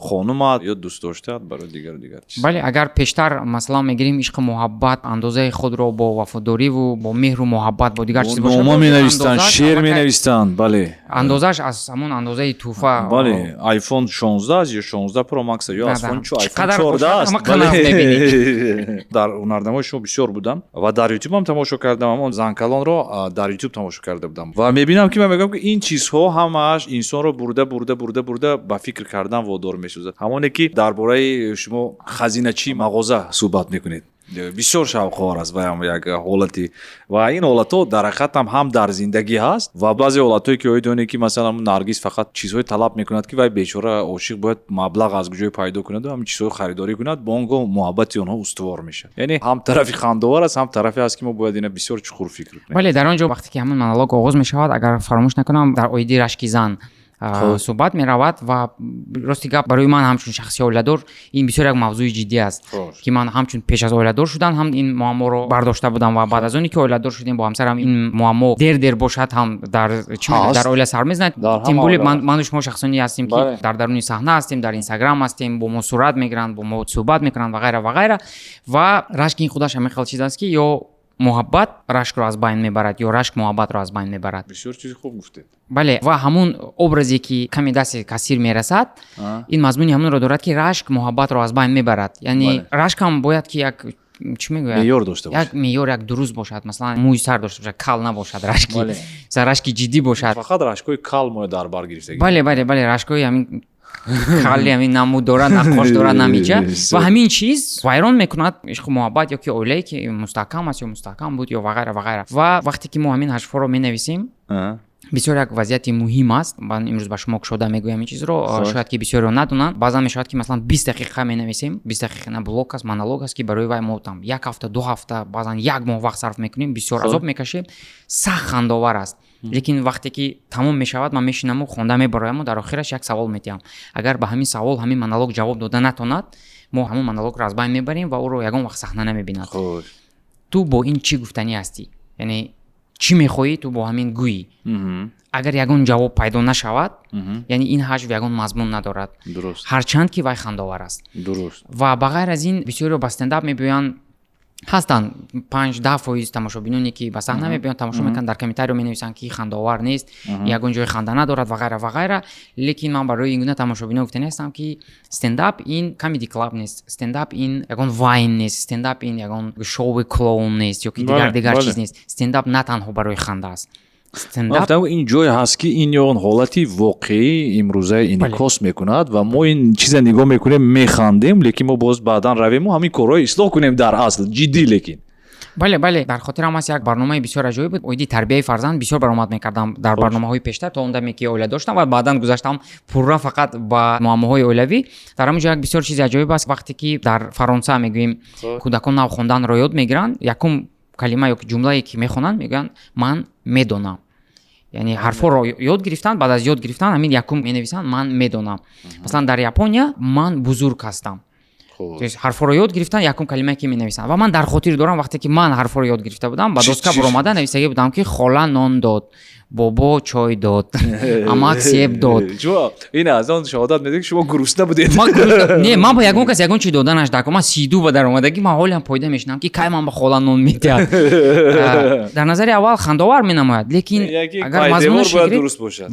хонумат ё дӯстдоштаат барои дигар чиз бале агар пештар масалан мегирем ишқу муҳаббат андозаи худро бо вафодориву бо меҳру муҳаббат бо дигар чиз бошад нома менавистанд шеър менавистанд бале андозааш аз ҳамон андозаи тӯҳфа бале iPhone 16 ё 16 Pro Max ё iPhone 14 аст дар ҳунарнамои шумо бисёр будам ва дар YouTube ҳам тамошо кардам ҳамон занкалонро дар YouTube тамошо карда будам ва мебинам ки ман мегӯям ки ин чизҳо ҳамааш инсонро бурда ба фикр кардан водор месозад ҳамоне ки дар бораи шумо хазиначии мағоза суҳбат мекунед бисёр шавқовар аст ва як ҳолати ва ин ҳолатҳо дар ҳақиқат ҳам дар зиндагӣ ҳаст ва баъзе ҳолатҳое ки оидоне ки масалан наргиз фақат чизҳое талаб мекунад ки вай бечора ошиқ бояд маблағ аз куҷое пайдо кунаду ҳамин чизҳоро харидорӣ кунад бо он гоҳ муҳаббати онҳо устувор мешавад яъне ҳам тарафи хандовар аст ҳам тарафе аст ки мо бояд ина бисёр чуқур фикр кунем бале дар он ҷо вақте ки ҳамин монолог оғоз мешавад агар фаромӯш накунам дар оиди рашки зан суҳбат меравад ва рости гап барои ман ҳамчун шахси оиладор ин бисёр як мавзӯи ҷиддӣ аст ки ман ҳамчун пеш аз оиладор шудан ҳам ин муамморо бардошта будам ва баъд аз оне ки оиладор шудем бо ҳамсарам ин муаммо дер бошад ҳам дар оила сар мезанад тем боле ману шумо шахсоне ҳастем ки дар даруни саҳна ҳастем дар Instagram ҳастем бо мо сурат мегиранд бо мо суҳбат мекунанд ва ғайра ва рашк ин худаш ҳамин хел чиз аст ки ё муҳаббат рашкро аз байн мебарад ё рашк муҳаббатро аз байн мебарад бисёр чизи хуб гуфтед бале ва ҳамун образе ки каме дасти касир мерасад ин мазмуни ҳамунро дорад ки рашк муҳаббатро аз байн мебарад яъне рашкам бояд ки як чӣ мегӯяд меъёр дошта бошад як меъёр як дуруст бошад масалан мӯи сар дошта бошад кал набошад рашки рашки ҷиддӣ бошад фақат рашкҳои кал мо дар бар гирифтагӣ бале рашкҳои ҳамин خالی همین نمود داره نقاش داره نمیجه و همین چیز ویران میکند عشق محبت یا که اولایی که مستحکم است یا مستحکم بود یا وغیره وغیره و وقتی که ما همین حرفا رو مینویسیم بسیار یک وضعیت مهم است. من امروز به شما شده میگویم این چیز رو شاید که بسیاری ندونن. بعضا میشود که مثلا 20 دقیقه مینویسیم 20 دقیقه نه بلوگ است مونولوگ است که برای وای ما تام یک هفته دو هفته بعضا یک ماه وقت صرف میکنیم بسیار عذاب میکشیم سخت خنده‌آور است. لیکن وقتی که تمام میشود من میشینم و خونده میبرایم و در آخرش یک سوال میتیم اگر به همین سوال همین مونولوگ جواب داده نتوند ما همون مونولوگ را از بین میبریم و او رو یگان وقت صحنه نمیبیند. تو با این چی گفتنی هستی یعنی چی میخوایی تو با همین گویی اگر یگان جواب پیدا نشود یعنی این حجم یگان مضمون ندارد. درست. هرچند که وای خنده‌آور است. درست. و بغیر از این بسیاری با استنداپ میبینن هستن 5-10% تماشابینانی که به صحنه میبینن تماشا میکنن در کامنتاری رو مینویسن که خنده‌آور نیست یگان جای خنده ندارد وغیره وغیره. لیکن من برای این گونه تماشابینا گفتن هستم که استنداپ این کمدی کلاب نیست. استنداپ این یگان واین نیست. استنداپ این یگان شو کلون نیست یا که دیگر چیز نیست. استنداپ نه تنها برای خنده است. گفتم این جای هست که این یه حالتی واقعی امروزه انعکاس میکند و ما این چیز نگاه میکنیم میخندیم لیکن ما باز بعدا رویم و همین کارهای اصلاح کنیم در اصل جدی لیکن بله در خاطرم است یک برنامه بسیار عجیب بود. اویدی تربیت فرزند بسیار برآمد میکردم در برنامه‌های پیشتر تا اوندا که اولاد داشتم و بعداً گذاشتم پورا فقط با معماهای اولوی. در همونجا یک بسیار چیز عجیب است وقتی که در فرانسه میگویم کودکان نو خوندن رو یاد میگیرن یکم کلمه یا جمله‌ای که میخونن میگن من میدونم یعنی حرفا رو یاد گرفتن بعد از یاد گرفتن همین یکم مینویسن من میدونم. مثلا در ژاپنیا من بزرگ هستم حرفا رو یاد گرفتن یکم کلمه که مینویسن و من در خاطر دارم وقتی که من حرفا رو یاد گرفته بودم با دوست برآمده نویسیده بودم که خاله نان داد بابا چای داد اماک سیب داد. این از اون شهادت میده که شما گرسنه بودید. نه من با یگون کس یگون چی دادنش دکم من 32 به در اومدگی من حالم پیدا میشنم که کی من با خاله نان میداد. در نظر اول خنده‌آور مینماید لیکن اگر مضمونش درست باشه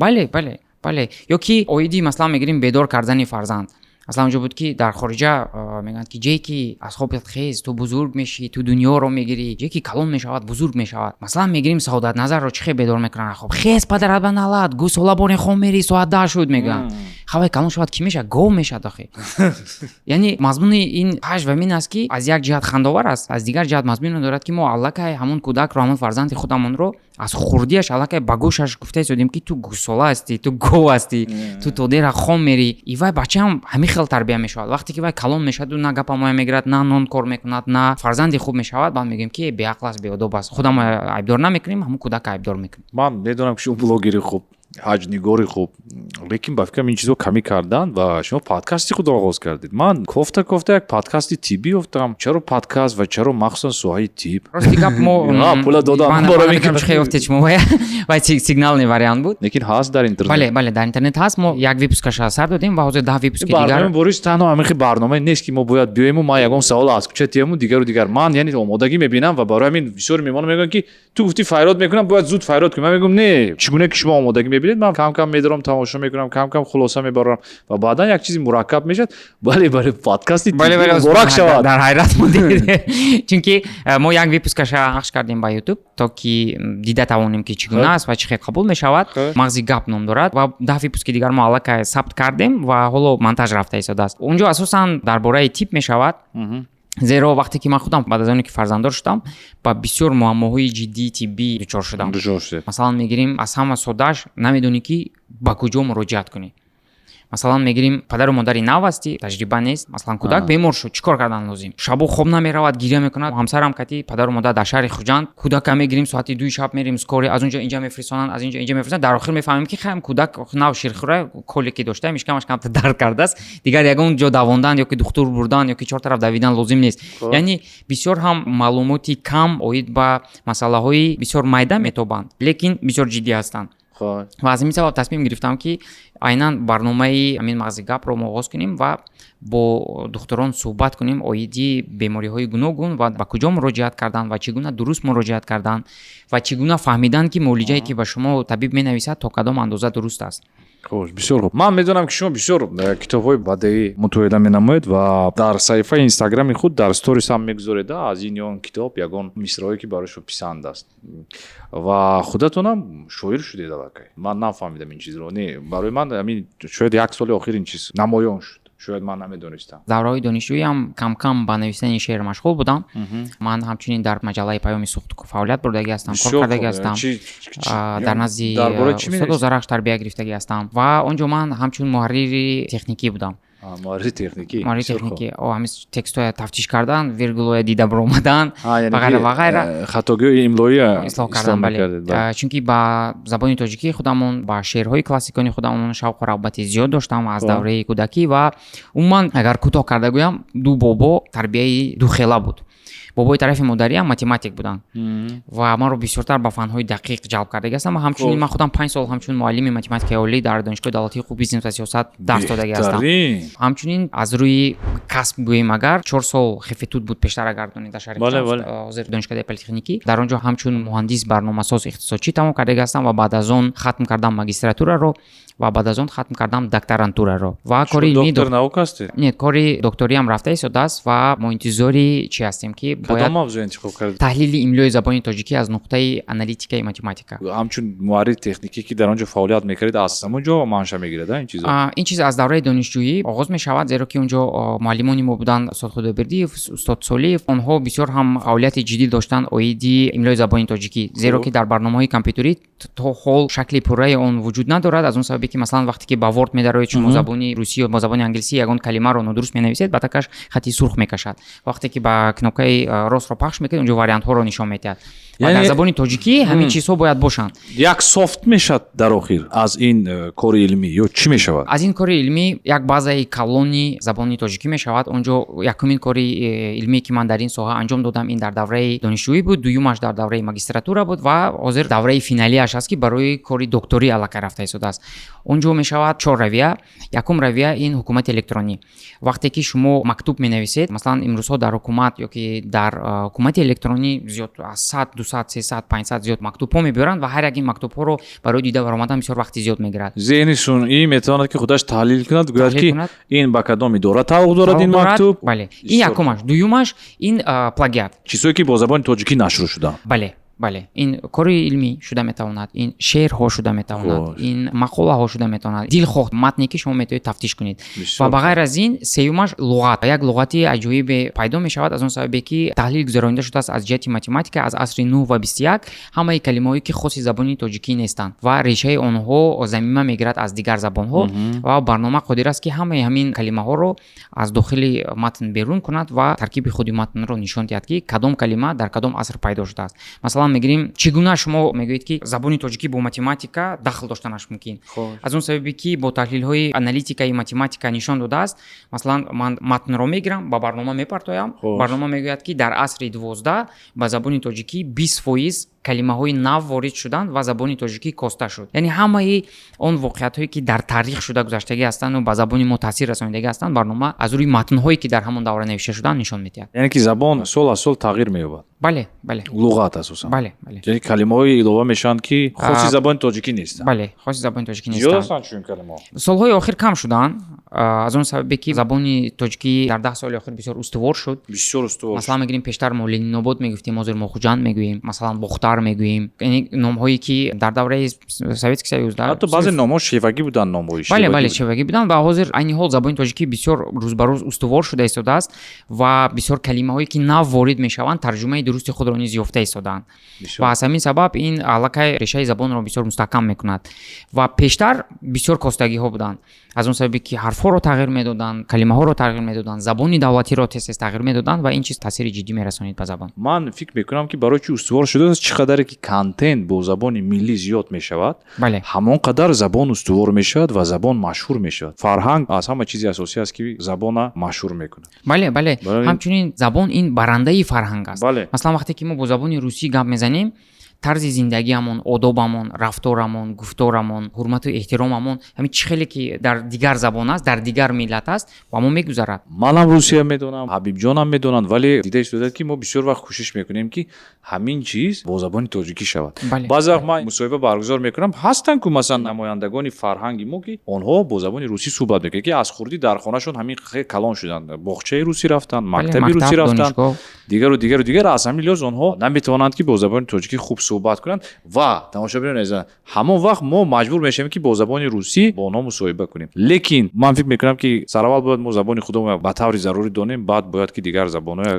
بله یا کی اویدی مثلا میگیریم بیدار کردن فرزند اصلا اونجا بود که در خارجه میگن که جایی که از خوابت خیز تو بزرگ میشی تو دنیا رو میگیری جایی که کلون میشود بزرگ میشود. مثلا میگیریم سعادت نظر رو چخه بیدار میکنن خب خیز پدرت بنالات گو سالا بونی خون میری ساعت 10 شد میگن خواه کلون شود کی میشه گو میشه داخل. یعنی مضمون این حج و مین است که از یک جهت خنده‌آور است از دیگر جهت مضمون دارد که ما الکه همون کودک رو همون فرزند خودمون رو از خوردیش الکه با گوشش گفته شدیم که تو گوسالا هستی تو گو هستی تو دیر خون میری ایوای بچه هم همین خیلی تربیت میشود. وقتی که وای کلون میشد و نه گپ ما میگیرد نه نون کار میکند نه فرزندی خوب میشود بعد میگیم که بی عقل است بی ادب است خودم عیبدار نمیکنیم همون کودک عیبدار میکنیم. من میدونم که شما بلاگری خوب حج نگاری خوب لیکن با فکرم این چیزو کمی کردن و شما پادکستی خود آغاز کردید. من گفته یک پادکستی تیبی گفتم چرا پادکست و چرا مخصوصا سوهای تیب راستی گپ ما پولا دادم برای میگم خیلی گفتید شما و سیگنال وریانت بود لیکن هست در اینترنت. بله در اینترنت هست. ما یک ویپوسکش سر دادیم و حاضر 10 ویپوسک دیگر برنامه بروش تنها همین برنامه نیست که ما باید بیایم و ما یگان سوال از کوچتیمون دیگر من یعنی آمادگی میبینم و برای همین بسیار میمونم میگن که تو گفتی فایرات میکنم باید زود فایرات کنم. من میگم نه چگونه که شما آمادگی میبینید من کم کم میدارم تماشا میکنم کم خلاصه میبرم و بعدا یک چیزی مرکب میشه. بله پادکستی مرکب شود در حیرت بودید چون که ما یک ویپوسکش پخش کردیم با یوتیوب تا که دیده توانیم که چگونه است و چه قبول میشود. مغزی گپ نام دارد و 10 ویپوسک دیگر ما الان ثبت کردیم و حالا مونتاژ رفته ایستاده است. اونجا اساسا درباره تیپ میشود زیرا وقتی که من خودم بعد از اونی که فرزنددار شدم با بسیار معماهای جدی طبی دچار شدم. مثلا میگیریم از همه سوداش نمیدونی که با کجا مراجعت کنی. مثلا میگیریم پدر و مادری نو هستی تجربه نیست مثلا کودک بیمار شد چیکار کردن لازم شب خوب نمیرود گریه میکند همسرم کتی پدر و مادر در شهر خوجند کودک میگیریم ساعت 2 شب میریم اسکوری از اونجا اینجا میفرستونن از اینجا میفرستن در آخر میفهمیم که خیلی کودک نو شیرخوره کلی که داشته میشکمش کم درد کرده است دیگر یگون جا دواندن یا که دکتر بردن یا که چهار طرف دویدن لازم نیست. یعنی بسیار هم معلوماتی کم اوید با مسئله های بسیار مایده میتابند لیکن بسیار جدی هستند. و از این سبب تصمیم گرفتم که عیناً برنامه همین مغزی گپ رو آغاز کنیم و با دکتران صحبت کنیم اویدی بیماری‌های گوناگون و با کجا مراجعت کردن و چگونه درست مراجعت کردن و چگونه فهمیدن که معالجه‌ای که به شما طبیب می‌نویسد تا کدام اندازه درست است. خوش بسیار خوب. من میدونم که شما بسیار کتاب‌های بدیعی مطالعه می‌نمایید و در صفحه اینستاگرام خود در استوریز هم می‌گذارید از این یا کتاب یگان مصرعی که برای شما پسند است و خودتون هم شاعر شدید واقعا. من نفهمیدم این چیز رو. نه برای من همین شاید یک سال اخیر این چیز نمایان شد. شاید من نمیدونستم. دوره‌های دانشجویی هم کم کم با نوشتن شعر مشغول بودم. من همچنین در مجله پیام سوختکو فعالیت بردگی هستم، کار کردگی هستم. در نزد استاد زرخش تربیت گرفتگی هستم و اونجا من همچون محرری تکنیکی بودم. محرری تکنیکی. محرری تکنیکی. همین تکست‌های تفتیش کردن، ویرگول‌های دیده برومدن و غیره و غیره. خطاگی املایی اصلاح کردن بله. چونکی با زبان تاجیکی خودمون با شعرهای کلاسیکانی خودمون شوق و رغبت زیاد داشتم از دوره کودکی و عموما اگر کوتاه کرده گویم دو بابا تربیت دو خیلا بود. بابای طرف مادری هم ماتماتیک بودن و ما رو بسیارتر با فن‌های دقیق جلب کرده هستم و همچنین من خودم 5 سال همچون معلم ماتماتیک اولی در دانشگاه دولتی خوب بیزنس و سیاست درس داده هستم. همچنین از روی کسب گوییم اگر 4 سال خفتود بود پیشتر اگر در شهر حاضر دانشگاه پلیتکنیکی در اونجا همچون مهندس برنامه‌ساز اقتصادی تمام کرده هستم و بعد از اون ختم کردم ماجستراتورا رو و بعد از اون ختم کردم دکترانتورا رو و کاری علمی دکتر ناوک هستی؟ نه کاری دکتری هم رفته ایستاده است و ما انتظاری چی هستیم که باید موضوع انتخاب کرد تحلیل املای زبان تاجیکی از نقطه آنالیتیکای ماتماتیکا همچون معرض تکنیکی که در اونجا فعالیت می‌کردید از اونجا منشأ می‌گیره این چیزا این چیز از دوره دانشجویی آغاز می‌شود زیرا که اونجا معلمانی ما بودن استاد خدابردی استاد سولیف اونها بسیار هم فعالیت جدی داشتن اویدی املای زبان تاجیکی زیرا که در برنامه‌های کامپیوتری تو حال شکلی پوره اون وجود ندارد از اون سببی که مثلا وقتی که با ورد می‌داره چون زبانی روسی یا زبان انگلیسی یگان کلمه رو درست می‌نویسید بعد تکش خطی سرخ می‌کشد وقتی که با کنوکای راست رو پخش می‌کنید اونجا واریانت ها رو نشون می‌دهد یعنی در زبان تاجیکی همین چیزها باید باشن یک سافت میشد در آخر از این کار علمی یا چی میشود از این کار علمی یک بازه کلونی زبان تاجیکی میشود اونجا یکمین کار علمی که من در این ساحه انجام دادم این در دوره دانشجویی بود دومش در دوره ماجستراتورا بود و حاضر دوره فینالی اش است که برای کار دکتری علاقه رفته شده است اونجا میشود 4 رویه یکم رویه این حکومت الکترونی وقتی که شما مکتوب مینویسید مثلا امروزها در حکومت یا که در حکومت الکترونی زیاد از 100 200 300 500 زیاد مکتوب ها میبرند و هر یک این مکتوب ها رو برای دیده و آمدن بسیار وقتی زیاد میگیرد ذهن صنعی میتواند که خودش تحلیل کند گوید که این با کدام اداره تعلق دارد این مکتوب بله این یکمش دومش این پلاگیات چیزایی که با زبان تاجیکی نشر شده بله این کار علمی شده میتواند این شعرها شده میتواند این مقاله ها شده میتواند دل خود متنی که شما میتونید تفتیش کنید و بغیر از این سومش لغت یک لغتی عجیب پیدا میشود از اون سببی که تحلیل گذرانده شده است از جهت ماتماتیک از عصر نو و 21 همه کلمه‌ای که خاص زبان تاجیکی نیستند و ریشه آنها ضمیمه میگیرد از دیگر زبان ها و برنامه قادر است که همین کلمه ها رو از داخل متن بیرون کند و ترکیب خود متن رو نشان دهد که کدام کلمه در کدام عصر پیدا شده است مثلا میگیم چگونه شما میگویید که زبان تاجیکی با ماتماتیکا دخل داشتنش ممکن از اون سببی که با تحلیل های آنالیتیکای ماتماتیکا نشان داده است مثلا من متن رو میگیرم با برنامه میپرتایم برنامه میگوید که در عصر 12 با زبان تاجیکی 20% کلمه های نو وارد شدند و زبان تاجیکی کاسته شد یعنی همه اون واقعیت هایی که در تاریخ شده گذشتگی هستند و با زبان ما تاثیر رسانیدگی هستند برنامه از روی متن هایی که در همون دوره نوشته شدن نشان میدهد یعنی که زبان سال از سال تغییر مییابد بله لغت اساسا بله یعنی کلمه های اضافه میشن که خاصی زبان تاجیکی نیستن بله خاصی زبان تاجیکی نیستن زیاد چون کلمه سالهای آخر کم شدن از اون سببی که زبان تاجیکی در 10 سال آخر بسیار استوار شد مثلا میگیم پیشتر مولین نوبود میگفتیم مازر موخجان میگوییم مثلا بختار میگوییم یعنی نام هایی که در دوره سوئیت سوئیس در حتی بعضی نام ها شیوگی بودن نام های بله شیوگی بودن و حاضر عین حال زبان تاجیکی بسیار روز به روز استوار شده است و بسیار کلمه هایی که نو وارد میشوند ترجمه درست خود را نیز یافته ایستادند و از همین سبب این علاقه ریشه زبان را بسیار مستحکم میکند و پیشتر بسیار کاستگی ها بودند از اون سببی که حرف ها رو تغییر میدادن کلمه ها رو تغییر میدادن زبان دولتی رو تست تغییر میدادن و این چیز تاثیر جدی میرسونید به زبان من فکر میکنم که برای چی استوار شده است چقدر که کانتنت با زبان ملی زیاد میشود همون قدر زبان استوار میشود و زبان مشهور میشود فرهنگ از همه چیزی اساسی است که زبان مشهور میکنه بله همچنین زبان این برنده فرهنگ است مثلا وقتی که ما با زبان روسی گپ میزنیم тарзи зиндагиамон, одобамон, рафторамон, гуфторамон, ҳурмату эҳтиромамон ҳамин чӣ хеле ки дар дигар забон аст, дар дигар миллат аст ба мо мегузарад. манам русия медонам, ҳабибҷонам медонанд, вале дида истодад ки мо бисёр вақт кӯшиш мекунем ки ҳамин чиз бо забони тоҷикӣ шавад. Баъзе вақт ман мусоҳиба баргузор мекунам, ҳастанд ку масалан намояндагони фарҳанги мо ки онҳо бо забони русӣ суҳбат мекунанд ки аз хурдӣ дар хонашон ҳамин хеле калон шуданд, боғчаи русӣ рафтанд, мактаби русӣ рафтанд, дигару аз ҳамин лиҳоз онҳо наметавонанд ки бо забони тоҷикӣ хуб суҳбат кунанд ва тамошобинон азизан ҳамон вақт мо маҷбур мешавем ки бо забони русӣ бо онҳо мусоҳиба кунем. Лекин ман фикр мекунам ки сараввал бояд мо забони худамон ба таври зарурӣ донем, баъд бояд ки дигар забонҳоро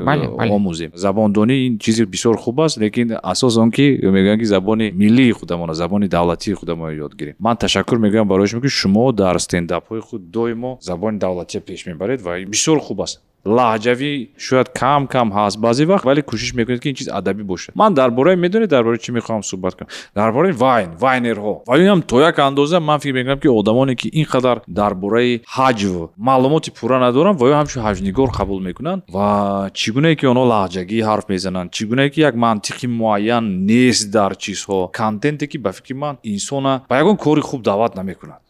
омӯзем. Забондонӣ ин чизи бисёр хуб аст, лекин асос он ки мегӯянд ки забони миллии худамон, забони давлатии худамон ёд гирем. ман ташаккур мегӯям барои шумо ки шумо дар стендапҳои худ доимо забони давлатия пеш мебаред ва бисёр хуб аст. лаҳҷавӣ шояд кам ҳаст баъзе вақт, вале кӯшиш мекунед ки ин чиз адабӣ бошад. ман дар бораи медонед дар бораи чӣ мехоҳам суҳбат кунам? Дар бораи вайнерҳо. Вале ҳам то як андоза ман фикр мекунам ки одамоне ки ин қадар дар бораи ҳаҷв маълумоти пурра надоранд ва ё ҳамчун ҳаҷвнигор қабул мекунанд ва чӣ гунае ки онҳо лаҳҷагӣ ҳарф мезананд, чӣ гунае ки як мантиқи муайян нест дар чизҳо, контенте ки ба фикри ман инсона ба ягон кори хуб даъват намекунад.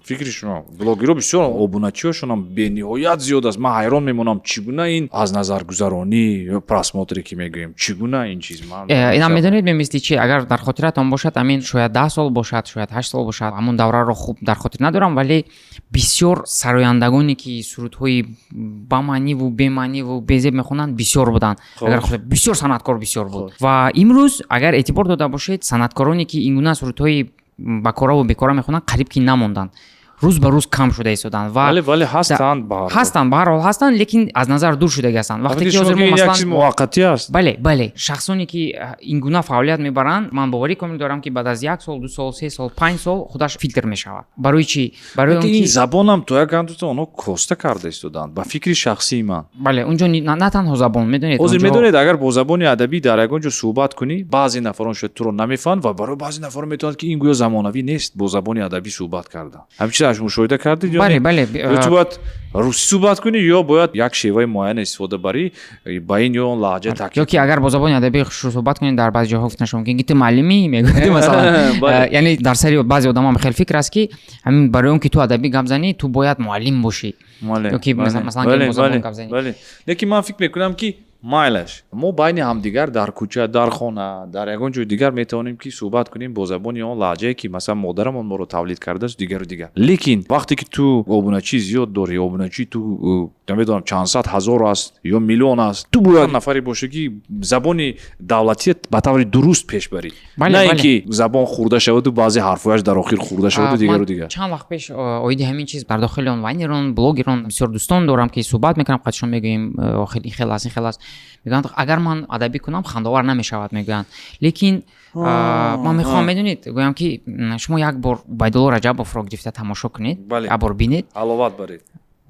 фикри шумо блогерҳо бисёр обуначиҳошонам бениҳоят зиёд аст. ман ҳайрон мемонам чӣ гуна ин аз назаргузаронӣ ё просмотре ки мегӯем чӣ гуна ин чиз инам медонед мисли чи агар дар хотиратон бошад амин шояд 10 сол бошад, шояд 8 сол бошад, ҳамон давраро хуб дар хотир надорам, вале бисёр сарояндагоне ки сурудҳои ба маъниву бемаъниву безеб мехонанд бисёр буданд. Агар бисёр санъаткор бисёр буд ва имрӯз агар эътибор дода бошед санъаткороне ки ин гуна сурудҳои ба кораву бекора мехонанд қариб ки намонданд. рӯз ба рӯз кам шуда истоданд ва вале ҳастанд ба ҳар ҳол ҳастанд, лекин аз назар дур шуда гастанд. Вақте ки ҳозир мо як чиз муваққатӣ аст. Бале шахсоне ки ин гуна фаъолият мебаранд, ман боварӣ комил дорам ки баъд аз 1 сол, 2 сол, 3 сол, 5 сол худаш филтр мешавад. Барои чӣ? Барои он ки ин забонам то як андоза онҳо коста карда истоданд ба фикри шахсии ман. Бале унҷо на танҳо забон медонед. ҳозир медонед агар бо забони адабӣ дар ягон ҷо суҳбат кунӣ, баъзе нафарон шояд туро намефаҳманд ва барои баъзе нафарон метавонад ки ин гӯё замонавӣ нест бо забони адабӣ суҳбат кардан. ҳамин чизаш мушоҳида кардед? бале ту бояд русӣ суҳбат кунӣ ё бояд як шеваи муайян истифода барӣ ба ин ё он лаҳҷа такид. ё ки агар бо забони адабӣ суҳбат кунед дар баъзе ҷоҳо гуфта шумо ки гити маълимӣ мегӯяд масалан, яъне дар сари баъзе одамон хеле фикр аст ки ҳамин барои он ки ту адабӣ гап занӣ ту бояд муаллим бошӣ ё ки масалан бо забон гап занӣ. лекин ман фикр мекунам ки майлаш мо байни ҳамдигар дар кӯча, дар хона, дар ягон ҷои дигар метавонем ки суҳбат кунем бо забони он лаҳҷае ки масалан модарамон моро тавлид кардааст дигару дигар. Лекин вақте ки ту обуначӣ зиёд дорӣ, обуначӣ ту намедонам чанд сад ҳазор аст ё миллион аст, ту бояд нафаре бошӣ ки забони давлатият ба таври дуруст пеш барӣ, на ин ки забон хурда шаваду баъзе ҳарфҳояш дар охир хурда шаваду дигару дигар. чанд вақт пеш оиди ҳамин чиз дар дохили он вайнерон, блогерон бисёр дӯстон дорам ки суҳбат мекунам, қатишон мегӯем охир ин хел аст, ин хел аст. мегӯянд агар ман адабӣ кунам хандовар намешавад мегӯянд. Лекин ман мехоҳам медонед гӯям ки шумо як бор Байдулло Раҷабовро гирифта тамошо кунед, як бор бинед, аловат баред.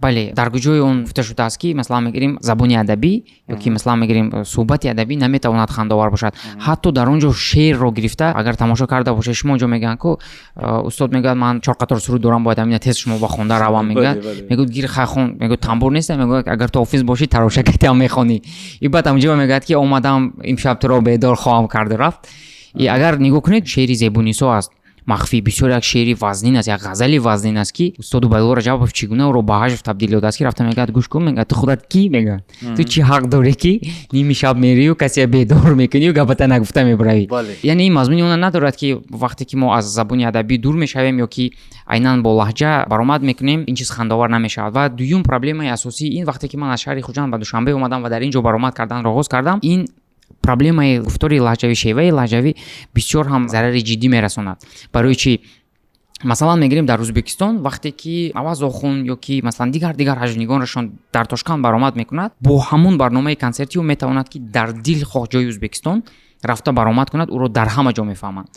бале дар гуҷои он гуфта шудааст ки масалан мегирем забони адабӣ ё ки масалан мегирем суҳбати адабӣ наметавонад хандовар бошад. ҳатто дар он ҷо шеърро гирифта агар тамошо карда бошед шумо онҷо мегӯянд ку устод мегӯяд ман 4 қатор суруд дорам бояд ҳамина тез шумо ба хонда равам мегӯяд, мегӯяд гир хахон, мегӯяд тамбур нест, мегӯяд агар ту офис бошӣ тарошакатиам мехонӣ. И баъд ҳамҷо мегӯяд ки омадам имшаб туро бедор хоҳам карду рафт. И агар нигоҳ кунед шеъри Зебунисо аст махфӣ, бисёр як шеъри вазнин аст, як ғазали вазнин аст ки устоду Байдулло Раҷабов чӣ гуна ӯро ба ҳажв табдил додааст ки рафта мегӯяд гӯш кун, мегӯяд ту худат кӣ, мегӯяд ту чӣ ҳақ дорӣ ки ними шаб мерию касия бедор мекунию гапата нагуфта мебаравӣ. Яъне ин мазмуни он надорад ки вақте ки мо аз забони адабӣ дур мешавем ё ки айнан бо лаҳҷа баромад мекунем ин чиз хандовар намешавад. Ва дуюм проблемаи асосии ин вақте ки ман аз шаҳри Хуҷанд ба Душанбе омадам ва дар ин ҷо баромад карданро оғоз кардам, ин проблемаи гуфтори лаҳҷавӣ, шеваи лаҳҷавӣ бисёр ҳам зарари ҷиддӣ мерасонад. Барои чӣ? Масалан мегирем дар Ӯзбекистон вақте ки Аваз Охун ё ки масалан дигар ҳаҷвнигонашон дар Тошканд баромад мекунад, бо ҳамон барномаи консерти ӯ метавонад ки дар дил хоҳ ҷои Ӯзбекистон рафта баромад кунад, ӯро дар ҳама ҷо мефаҳманд.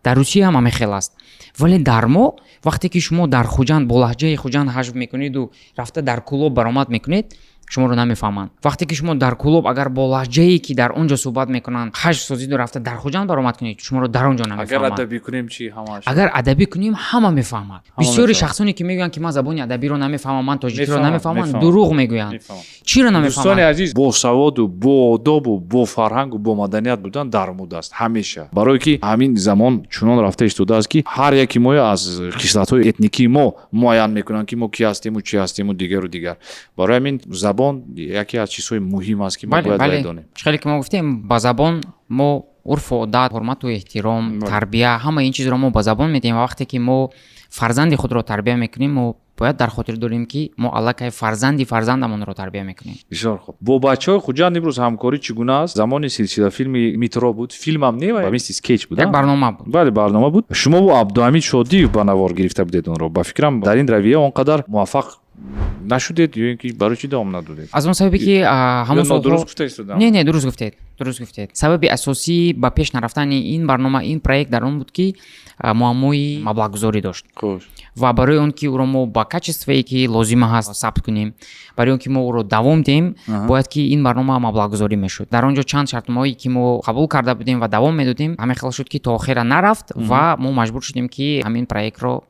Дар Русия ҳам ҳамин хел аст. Вале дар мо вақте ки шумо дар Хуҷанд бо лаҳҷаи Хуҷанд ҳажв мекуниду рафта дар клуб баромад мекунед, шуморо намефаҳманд. Вақте ки шумо дар клуб агар бо лаҳҷае ки дар он ҷо суҳбат мекунанд ҳаҷ созиду рафта дар хуҷанд баромад кунед, шуморо дар он ҷо намефаҳманд. агар адабӣ кунем чӣ ҳамаш агар адабӣ кунем ҳама мефаҳмад. Бисёри шахсоне ки мегӯянд ки ман забони адабиро намефаҳмам, ман тоҷикиро намефаҳмам, дурӯғ мегӯянд. чиро дӯстони намефаҳманд? азиз бо саводу бо одобу бо фарҳангу бо маданият будан дар муд аст ҳамеша, барое ки ҳамин замон чунон рафта истодааст ки ҳар яки мо аз хислатҳои этникии мо муайян мекунанд ки мо ки ҳастему чӣ ҳастему дигару дигар. барои ҳамин забон яке аз чизҳои муҳим аст ки мо бояд донем. хеле ки мо гуфтем ба забон мо урфу одат, ҳурмату эҳтиром, тарбия, ҳама ин чизро мо ба забон медиҳем. вақте ки мо фарзанди худро тарбия мекунем, мо бояд дар хотир дорем ки мо аллакай фарзандамонро тарбия мекунем. бисёр хуб. бо бачаҳои хуҷанд имрӯз ҳамкорӣ чӣ гуна аст? замони силсила филми метро буд, филмам не ба мисли скетч буд, як барнома буд. бале барнома буд. шумо бо абдуҳамид шодиев ба навор гирифта будед онро. ба фикрам дар ин равия он қадар муваффақ нашудед ё ин ки барои чӣ давом надодед? аз он сабаби ки ҳамон солҳо дуруст гуфта истодам. не дуруст гуфтед. сабаби асосӣ ба пеш нарафтани ин барнома, ин проект дар он буд ки муаммои маблағгузорӣ дошт ва барои он ки ӯро мо ба качествое ки лозима ҳаст сабт кунем, барои он ки мо ӯро давом диҳем, бояд ки ин барнома маблағгузорӣ мешуд. дар он ҷо чанд шартномаҳое ки мо қабул карда будем ва давом медодем, ҳамин хел шуд ки то охира нарафт ва мо маҷбур шудем ки ҳамин проектро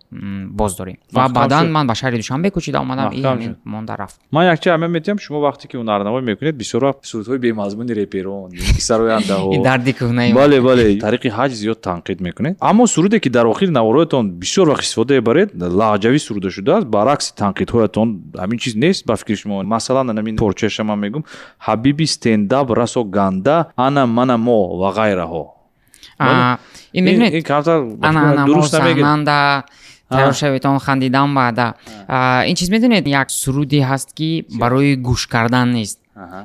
боздорем. ва баъдан ман ба шаҳри Душанбе кӯчида омадам, ин ҳамин монда рафт. ман якче ҳама метиҳам, шумо вақте ки ҳунарнамоӣ мекунед бисёр вақт сурудҳои бемазмуни реперон, кисарояндаҳо, ин дарди кӯҳнаи бале тариқи ҳаҷ зиёд танқид мекунед. аммо суруде ки дар охири навороятон бисёр вақт истифода мебаред, лаҳҷавӣ суруда шудааст, баръакси танқидҳоятон ҳамин чиз нест ба фикри шумо. масалан ҳамин порчаша ман мегӯм ҳабиби стендап расо ганда ана мана мо ва ғайраҳо. ин мебинед ин камтар ана дуруст намегӯяд. намегӯяд тайёр шавитон хандидан баъда. ин чиз медонед, як суруде ҳаст ки барои гӯш кардан нест.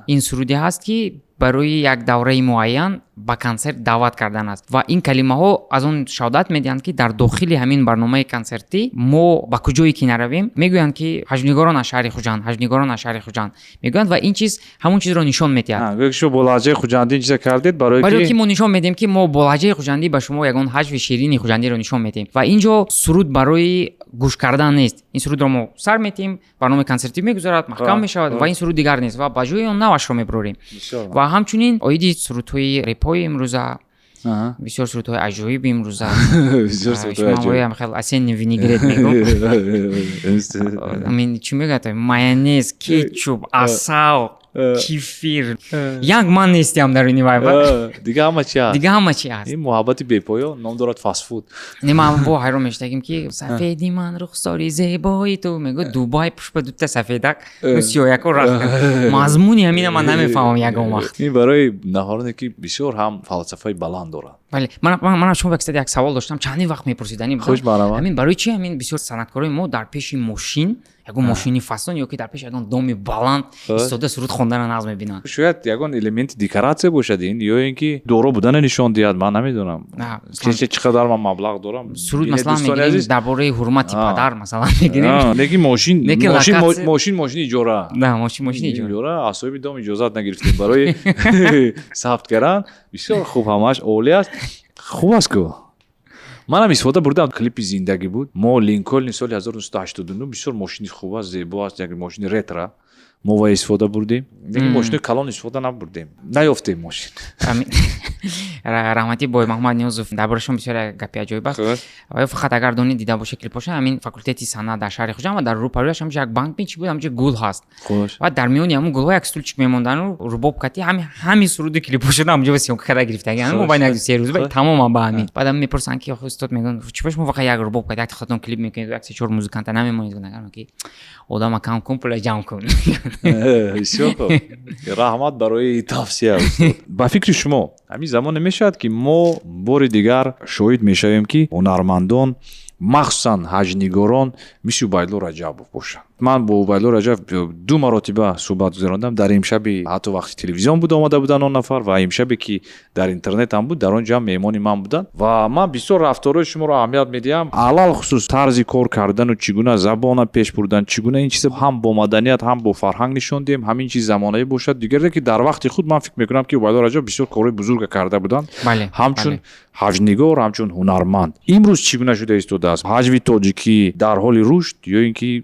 ин суруде ҳаст ки барои як давраи муайян ба консерт даъват кардан аст ва ин калимаҳо аз он шаҳодат медиҳанд ки дар дохили ҳамин барномаи консертӣ мо ба куҷое ки наравем мегӯянд ки ҳаҷнигорон аз шаҳри хуҷанд мегӯянд ва ин чиз ҳамон чизро нишон медиҳад. гӯё ки шумо бо лаҳҷаи хуҷандӣ ин чиза кардед барои ки мо нишон медиҳем ки мо бо лаҳҷаи хуҷандӣ ба шумо ягон ҳаҷви ширини хуҷандиро нишон медиҳем ва ин ҷо суруд барои гӯш кардан нест. ин сурудро мо сар метиҳем, барномаи консертӣ мегузарад, маҳкам мешавад ва ин суруд дигар нест ва ба ҷои он навашро мебурорем. ва ҳамчунин оиди сурудҳои репҳои имрӯза, бисёр сурудҳои аҷоиби имрӯза, шумоам хел асенни винегрет мегӯм, амин чӣ мегӯяд, майонез, кетчуп, асал, кефир, як ман нестиам дар ини вай. дига ҳама чӣ аст. ин муҳаббати бепоё ном дорад фастфуд. не ман бо ҳайрон мештагим ки сафеди ман рухсори зебои ту мегӯ дубай пушпа дута сафедак сиёяко рафт. мазмуни ҳамина ман намефаҳмам ягон вақт. ин барои наҳороне ки бисёр ҳам фалсафаи баланд дорад. бале ман шумо вақт як савол доштам, чандин вақт мепурсидани хуш маравад. ҳамин барои чӣ ҳамин бисёр санъаткорои мо дар пеши мошин, ягон мошини фасон ё ки дар пеши ягон доми баланд истода суруд хондана нағз мебинанд? шояд ягон элементи декоратсия бошад ин ё ин ки доро будана нишон диҳад, ман намедонам чӣ қадар ман маблағ дорам. суруд масалан мегирем дар бораи ҳурмати падар масалан мегирем, лекин мошини иҷора, мошини иҷора асоиби дом иҷозат нагирифтем барои сабт кардан. бисёр хуб, ҳамаш олӣ аст. хуб аст ку манам истифода бурдам. клипи зиндагӣ буд, мо линкольни соли 1989 бисёр мошини хуб аст, зебо аст, як мошини ретро мо ва истифода бурдем, лекин мошини калон истифода набурдем, наёфтем мошин. раҳмати бой маҳмад ниёзов дар борашон бисёр гапи аҷоиб аст. фақат агар донед дида боша клипоша, ҳамин факултети санъат дар шаҳри хуҷанд ва дар рӯпарояш ҳамҷо як банк чӣ буд, ҳамҷо гул ҳаст ва дар миёни ҳамун гулҳо як стулчик мемондану рубоб кати ҳамин суруди клипошуда ҳамҷо ба сиёнка када гирифтагӣ мо байни як се рӯз тамоман ба ҳамин. баъдам мепурсанд ки устод мегӯянд чӣ шумо фақат як рубоб кати як тахтатон клип мекунед, як се чор музиканта намемонед? гунагам ки одама кам кун пула ҷамъ кун. бисёр хуб, раҳмат барои тавсия. ба фикри шумо ҳамин замоне мешавад ки мо бори дигар шоҳид мешавем ки ҳунармандон махсусан ҳаҷнигорон мисли Убайдулло Раҷабов бошанд. ман бо Убайдулло Раҷабов 2 маротиба суҳбат гузарондам. дар имшаби ҳатто вақти телевизион буд омада буданд он нафар ва имшабе ки дар интернет ҳам буд, дар он ҷо ҳам меҳмони ман буданд ва ман бисёр рафторои шуморо аҳамият медиҳам, алал хусус тарзи кор кардану чӣ гуна забона пеш бурдан, чӣ гуна ин чиза ҳам бо маданият ҳам бо фарҳанг нишон диҳем, ҳамин чиз замонавӣ бошад. дигар ки дар вақти худ ман фикр мекунам ки Убайдулло Раҷабов бисёр корои бузурга карда буданд, ҳамчун ҳаҷнигор, ҳамчун ҳунарманд. имрӯз чӣ гуна шуда истодааст? ҳаҷви тоҷикӣ дар ҳоли рушд ё ин ки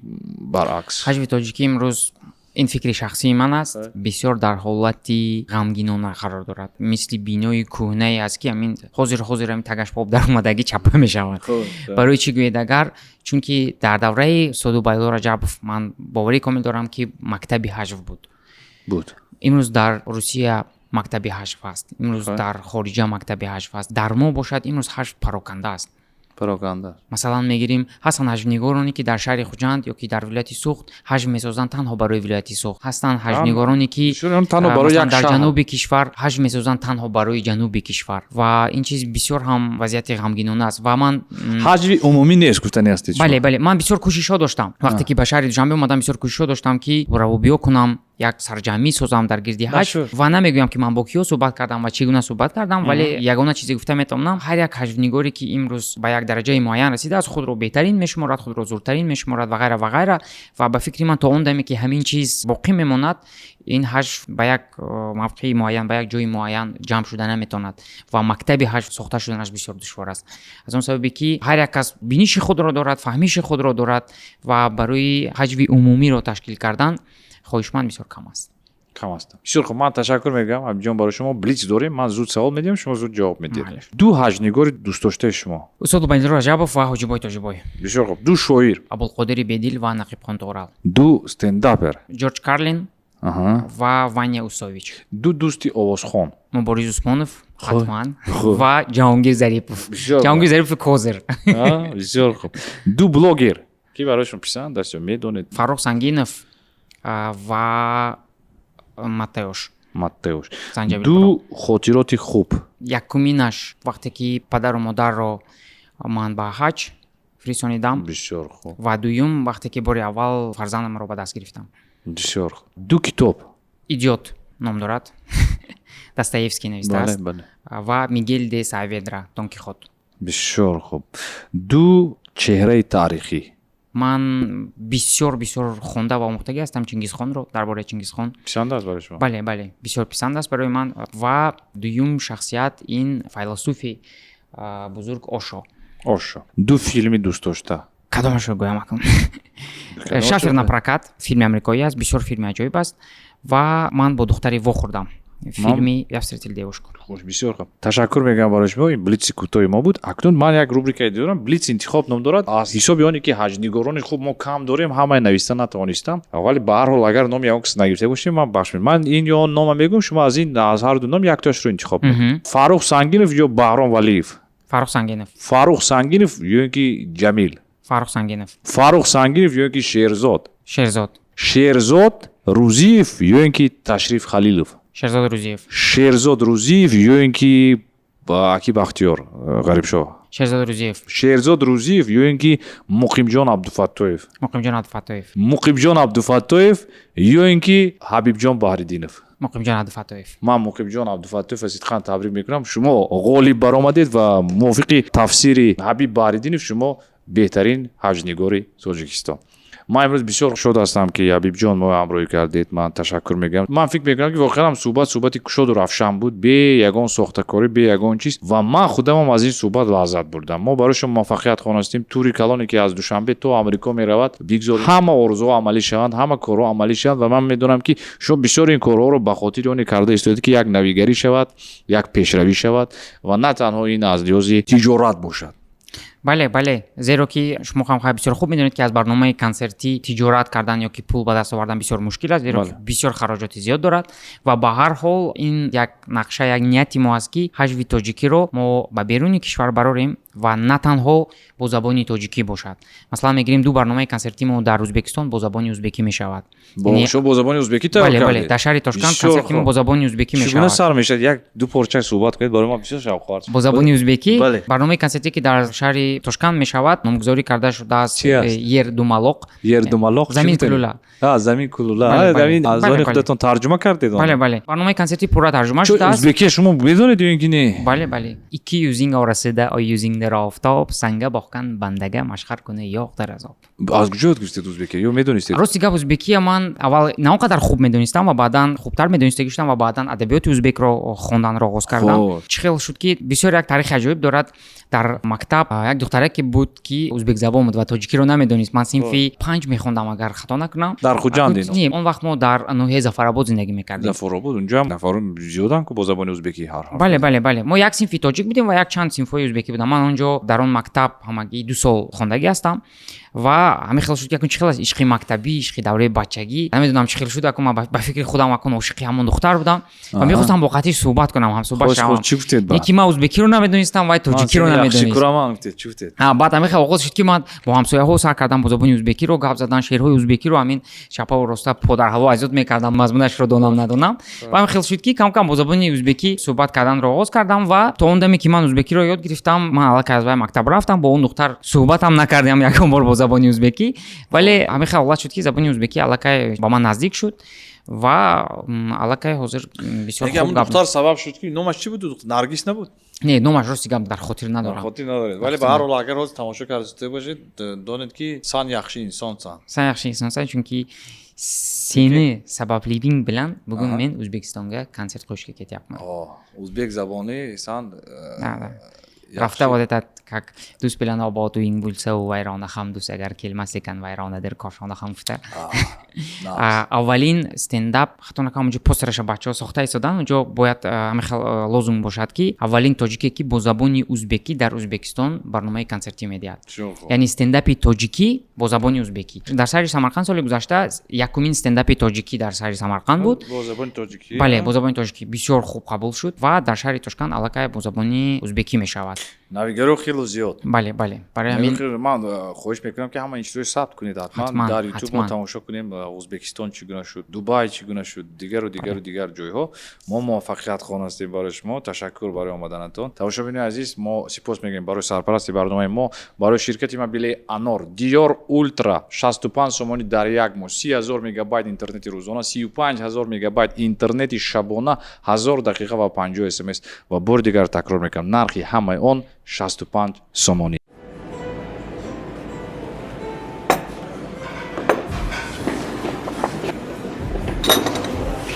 баръакс? ҳаҷви тоҷикӣ имрӯз ин фикри шахсии ман аст бисёр дар ҳолати ғамгинона қарор дорад мисли бинои кӯҳнае аст ки ҳамин ҳозир ҳамин тагашбоб дар омадагӣ чаппа мешавад барои чӣ гӯед агар чунки дар давраи Соду Байло Раҷабов ман боварӣ комил дорам ки мактаби ҳажв буд имрӯз дар Русия мактаби ҳажв аст имрӯз дар хориҷа мактаби ҳажв аст дар мо бошад имрӯз ҳажв пароканда аст масалан мегирим ҳастанд ҳажвнигороне ки дар шаҳри Хуҷанд ё ки дар вилояти Суғд ҳажв месозанд танҳо барои вилояти Суғд ҳастанд ҳажвнигороне ки дар ҷануби кишвар ҳажв месозанд танҳо барои ҷануби кишвар ва ин чиз бисёр ҳам вазъияти ғамгинона аст ва ман ҳаҷви умумӣ нест гуфтани ҳастед бале ман бисёр кӯшишҳо доштам вақте ки ба шаҳри Душанбе омадам бисёр кӯшишҳо доштам ки равобиҳо кунам як сарҷамӣ созам дар гирди ҳаҷв ва намегӯям ки ман бо киё суҳбат кардам ва чӣ гуна суҳбат кардам вале ягона чизе гуфта метавонам ҳар як ҳажвнигоре ки имрӯз ба як дараҷаи муайян расидааст худро беҳтарин мешуморад худро зуртарин мешуморад ва ғайра ва ба фикри ман то он даме ки ҳамин чиз боқӣ мемонад ин ҳажв ба як мавқеи муайян ба як ҷои муайян ҷамъ шуда наметавонад ва мактаби ҳажв сохта шуданаш бисёр душвор аст аз он сабаби ки ҳар як кас биниши худро дорад фаҳмиши худро дорад ва барои ҳаҷви умумиро ташкил кардан хоҳишманд бисёр кам аст бисёр хуб ман ташаккур мегӯям ҳабибҷон барои шумо блиц дорем ман зуд савол медиҳам шумо зуд ҷавоб медиҳед ду ҳажвнигори дӯстдоштаи шумо Соду Байло Раҷабов ва Ҳоҷибой Тоҷибой бисёр хуб ду шоир Абулқодири Бедил ва Нақибхон Тоғрал ду стендапер Ҷорҷ Карлин ва Ваня Усович ду дӯсти овозхон Мубориз Усмонов ҳатман ва Ҷаҳонгир Зарипов Ҷаҳонгир Зарипов Козир бисёр хуб ду блогер ки бароишон писанд аст ё медонед Фаррух Сангинов ва Матеош ду хотироти хуб якуминаш вақте ки падару модарро ман ба ҳаҷ фиристонидам бисёр хуб ва дуюм вақте ки бори аввал фарзандамро ба даст гирифтам бисёр хуб ду китоб Идиот ном дорад Достоевский навистааст ва Мигел де Сааведра Дон Кихот бисёр хуб ду чеҳраи таърихӣ ман бисёр хонда ва омӯхтагӣ ҳастам Чингизхонро дар бораи Чингизхон писанд аст барои шумо бале бисёр писанд аст барои ман ва дуюм шахсият ин файласуфи бузург Ошо ду филми дӯстдошта кадомашро гӯям акун Шафер на прокат филми амрикоӣ аст бисёр филми аҷоиб аст ва ман бо духтаре вохӯрдам филми Я встретил девушку хуш бисёр хуб ташаккур мегӯям барои шумо ин блици кӯтоҳи мо буд акнун ман як рубрикае дорам блиц интихоб ном дорад аз ҳисоби оне ки ҳаҷвнигорони хуб мо кам дорем ҳамае нависта натавонистам вале ба ҳар ҳол агар номи ягон кас нагирифта бошем ман бахш ман ин ё нома мегӯям шумо аз ҳарду ном яктоашро интихоб кунед Фаррух Сангинов ё Баҳром Валиев Фаррух Сангинов ё ки Ҷамил Фаррух Сангинов ё ки Шерзод Рӯзиев ё ки Ташриф Халилов Шерзод Рӯзиев ё ки Аки Бахтиёр Ғарибшоҳ Шерзод Рӯзиев ё ки Муқимҷон Абдуфаттоев ё ки Ҳабибҷон Баҳриддинов ман Муқимҷон Абдуфаттоев аз Сидхан табрик мекунам шумо ғолиб баромадед ва мувофиқи тафсири Ҳабиб Баҳриддинов шумо беҳтарин ҳаҷвнигори Тоҷикистон ман имрӯз бисёр шод ҳастам ки ҳабибҷон мо ҳамроҳӣ кардед ман ташаккур мегӯям ман фикр мекунам ки воқеан суҳбати кушоду равшан буд бе ягон сохтакорӣ бе ягон чиз ва ман худамам аз ин суҳбат лаззат бурдам мо барои шумо муваффақият хонастем тури калоне ки аз Душанбе то Амрико меравад бигзоред ҳама орзуҳо амалӣ шаванд ҳама корҳо амалӣ шаванд ва ман медонам ки шумо бисёр ин корҳоро ба хотири оне карда истоед ки як навигарӣ шавад як пешравӣ шавад ва на танҳо ин аз лиҳози тиҷорат бошад бале зеро ки шумо ҳам бисёр хуб медонед ки аз барномаи консертӣ тиҷорат кардан ё ки пул ба даст овардан бисёр мушкил аст зеро ки бисёр хароҷоти зиёд дорад ва ба ҳар ҳол ин як нақша як нияти мо аст ки ҳаҷви тоҷикиро мо ба беруни кишвар барорем ва на танҳо бо забони тоҷикӣ бошад масалан мегирем ду барномаи консертӣ мо дар Узбекистон бо забони узбекӣ мешавад шумо бо забони узбекӣ тайёр кардед дар шаҳри Тошкент консерти мо бо забони узбекӣ мешавад сар мешавад як ду порча суҳбат кунед барои мо бисёр шавқовар бо забони узбекӣ барномаи консертӣ ки дар шаҳри Тошкент мешавад номгузорӣ карда шудааст Ердумалоқ замин кулула аз они худатон тарҷума кардед бале барномаи консертӣ пурра тарҷума шудааст узбекӣ шумо медонед ё ин ки не бале 200 расида ой using در آفتاب سنگه باختن بندگه مشخر کنه یاغ در عذاب. از کجا یاد گرفتید ازبکی یا میدونستید؟ راستی گپ ازبکی من اول نه اونقدر خوب میدونستم و بعدا خوبتر میدونستم و بعدا ادبیات ازبک رو خوندن رو آغاز کردم. چه خیلی شد که بسیار یک تاریخ عجیب دارد. در مکتب یک دختره که بود که ازبک زبان بود و تاجیکی رو نمیدونست. من صنف 5 میخوندم اگر خطا نکنم. در کجا اندین؟ اون وقت ما در نوحه ظفرآباد زندگی میکردیم. ظفرآباد اونجا هم نفر زیادن که با زبان ازبکی هر حال. بله ما یک صنف تاجیک بودیم و یک چند صنف ازبکی بودم. من اونجا در اون مکتب همگی 2 سال خوندگی هستم و همین خیلی شد که چه خیلی عشقی مکتبی عشقی دوره بچگی نمیدونم چه خیلی شد که من به فکر خودم اکن عاشق همون دختر بودم و میخواستم با قطعی صحبت کنم هم صحبت شدم. یکی من ازبکی رو نمیدونستم و تاجیکی رو نمیدونستم. بعد همین خیلی آغاز شد که من با همسایه ها سر کردم با زبان ازبکی رو گپ زدن شعرهای ازبکی رو همین چپا و راستا پدر هوا ازت میکردم مضمونش رو ندونم و همین خیلی شد که کم کم با زبان ازبکی صحبت کردن رو آغاز کردم و تا اون دمی که من ازبکی رو یاد گرفتم من الکی از مکتب رفتم با اون دختر صحبت هم نکردم یکم بار با زبان ازبکی ولی همین خیلی اول شد که زبان ازبکی الکی با من نزدیک شد و الکی حاضر بسیار خوب گپ. دختر سبب شد که نامش چی بود؟ نرگس نبود؟ نه نامش راستی گم در خاطر ندارم. خاطر ندارید ولی به هر حال اگر روز تماشا کرده باشید دانید که سان yaxshi insonsan. Sen yaxshi insonsan chunki seni sababliging bilan bugun men O'zbekistonga konsert qo'yishga ketyapman. O'zbek zaboni san رفته عادت как دوست bilan obod uying bo'lsa u vayrona ham do'st agar kelmas ekan vayronadir koshona ham uftar. اولین استنداپ خاطر نکنم اونجا پوسترش بچه‌ها ساخته ایستادن اونجا باید همین لازم باشد که اولین تاجیکی که با زبان ازبکی در ازبکستان برنامه کنسرتی میدهد. یعنی استنداپ تاجیکی با زبان ازبکی. در شهر سمرقند سال گذشته یکمین استنداپ تاجیکی در شهر سمرقند بود. با زبان تاجیکی. بله با زبان تاجیکی بسیار خوب قبول شد و در شهر تاشکند الکی با زبان ازبکی میشود. نویگرو خیلی زیاد. بله برای همین من خواهش میکنم که همه این چیزو ثبت کنید حتما در یوتیوب ما تماشا کنیم ازبکستان چگونه شد، دبی چگونه شد، دیگر جایها. ما موفقیت خواه هستیم برای شما. تشکر برای آمدنتون. تماشاچیان عزیز ما سپاس میگیم برای سرپرستی برنامه ما برای شرکت مبیل انور دیور اولترا 65 سومانی در یک ماه 30000 مگابایت اینترنت روزانه 35000 مگابایت اینترنت شبانه 1000 دقیقه و 50 اس ام اس و بار دیگر تکرار میکنم نرخی همه اون 65 سومانی.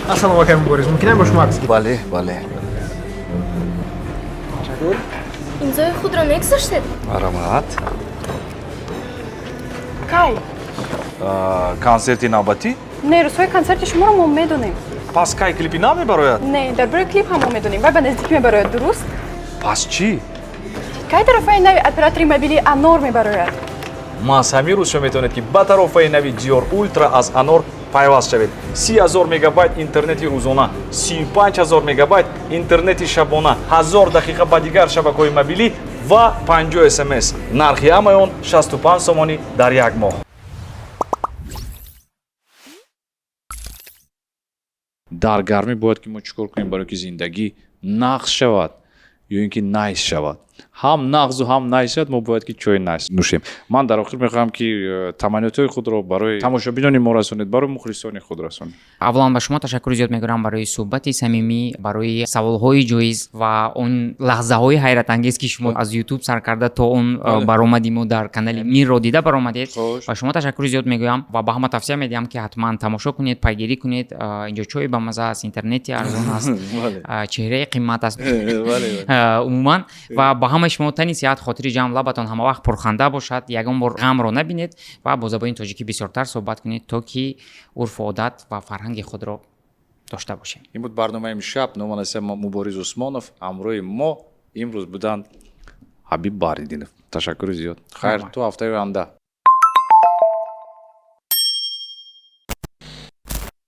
Assalomu alaykum Boris. Mumkin با شما عکس بله имзои худро мегузоштед? марҳамат. Кай? концерти навбатӣ? Не, рӯзҳои концерти шуморо мо медонем. пас кай клипи нав мебарояд? Не, дар бораи клип ҳам мо медонем. Вай ба наздик мебарояд, дуруст? пас чӣ? Кай тарафаи нави оператори мобили Анор мебарояд? ман аз ҳамин рӯз шумо метавонед ки ба тарафаи нави Dior Ultra аз Anor пайваст шавед. 30000 мегабайт интернети рӯзона, 35000 мегабайт интернети шабона, 1000 дақиқа ба дигар шабакаҳои мобилӣ ва 50 смс. нархи ҳамаи он 65 сомонӣ дар як моҳ. дар гармӣ бояд ки мо чӣ кор кунем барои ки зиндагӣ нағз шавад ё ин ки найс шавад. ҳам нағзу ҳам найс шавад мо бояд ки чои найс нӯшем. ман дар охир мехоҳам ки таманниётҳои худро барои тамошобинони мо расонед, барои мухлисони худ расонед. аввалан ба шумо ташаккури зиёд мегӯрам барои суҳбати самимӣ, барои саволҳои ҷоиз ва он лаҳзаҳои ҳайратангез ки шумо аз ютуб сар карда то он баромади мо дар канали Мирро дида баромадед. ба шумо ташаккури зиёд мегӯям ва ба ҳама тавсия медиҳам ки ҳатман тамошо кунед, пайгирӣ кунед. Инҷо чои бамаза аст, интернети арзон аст, чеҳраи қиммат аст умуман ва ба ҳамаи шумо тани сиҳат, хотири ҷамъ, лабатон ҳама вақт пурханда бошад, ягон бор ғамро набинед ва бо забони тоҷикӣ бисёртар суҳбат кунед то ки урфу одат ва фарҳанги худро дошта бошем. ин буд барномаи имшаб. номан ҳастам Мубориз Усмонов. ҳамроҳи мо имрӯз буданд Ҳабиб Баҳриддинов. ташаккури зиёд. хайр, то ҳафтаи оянда.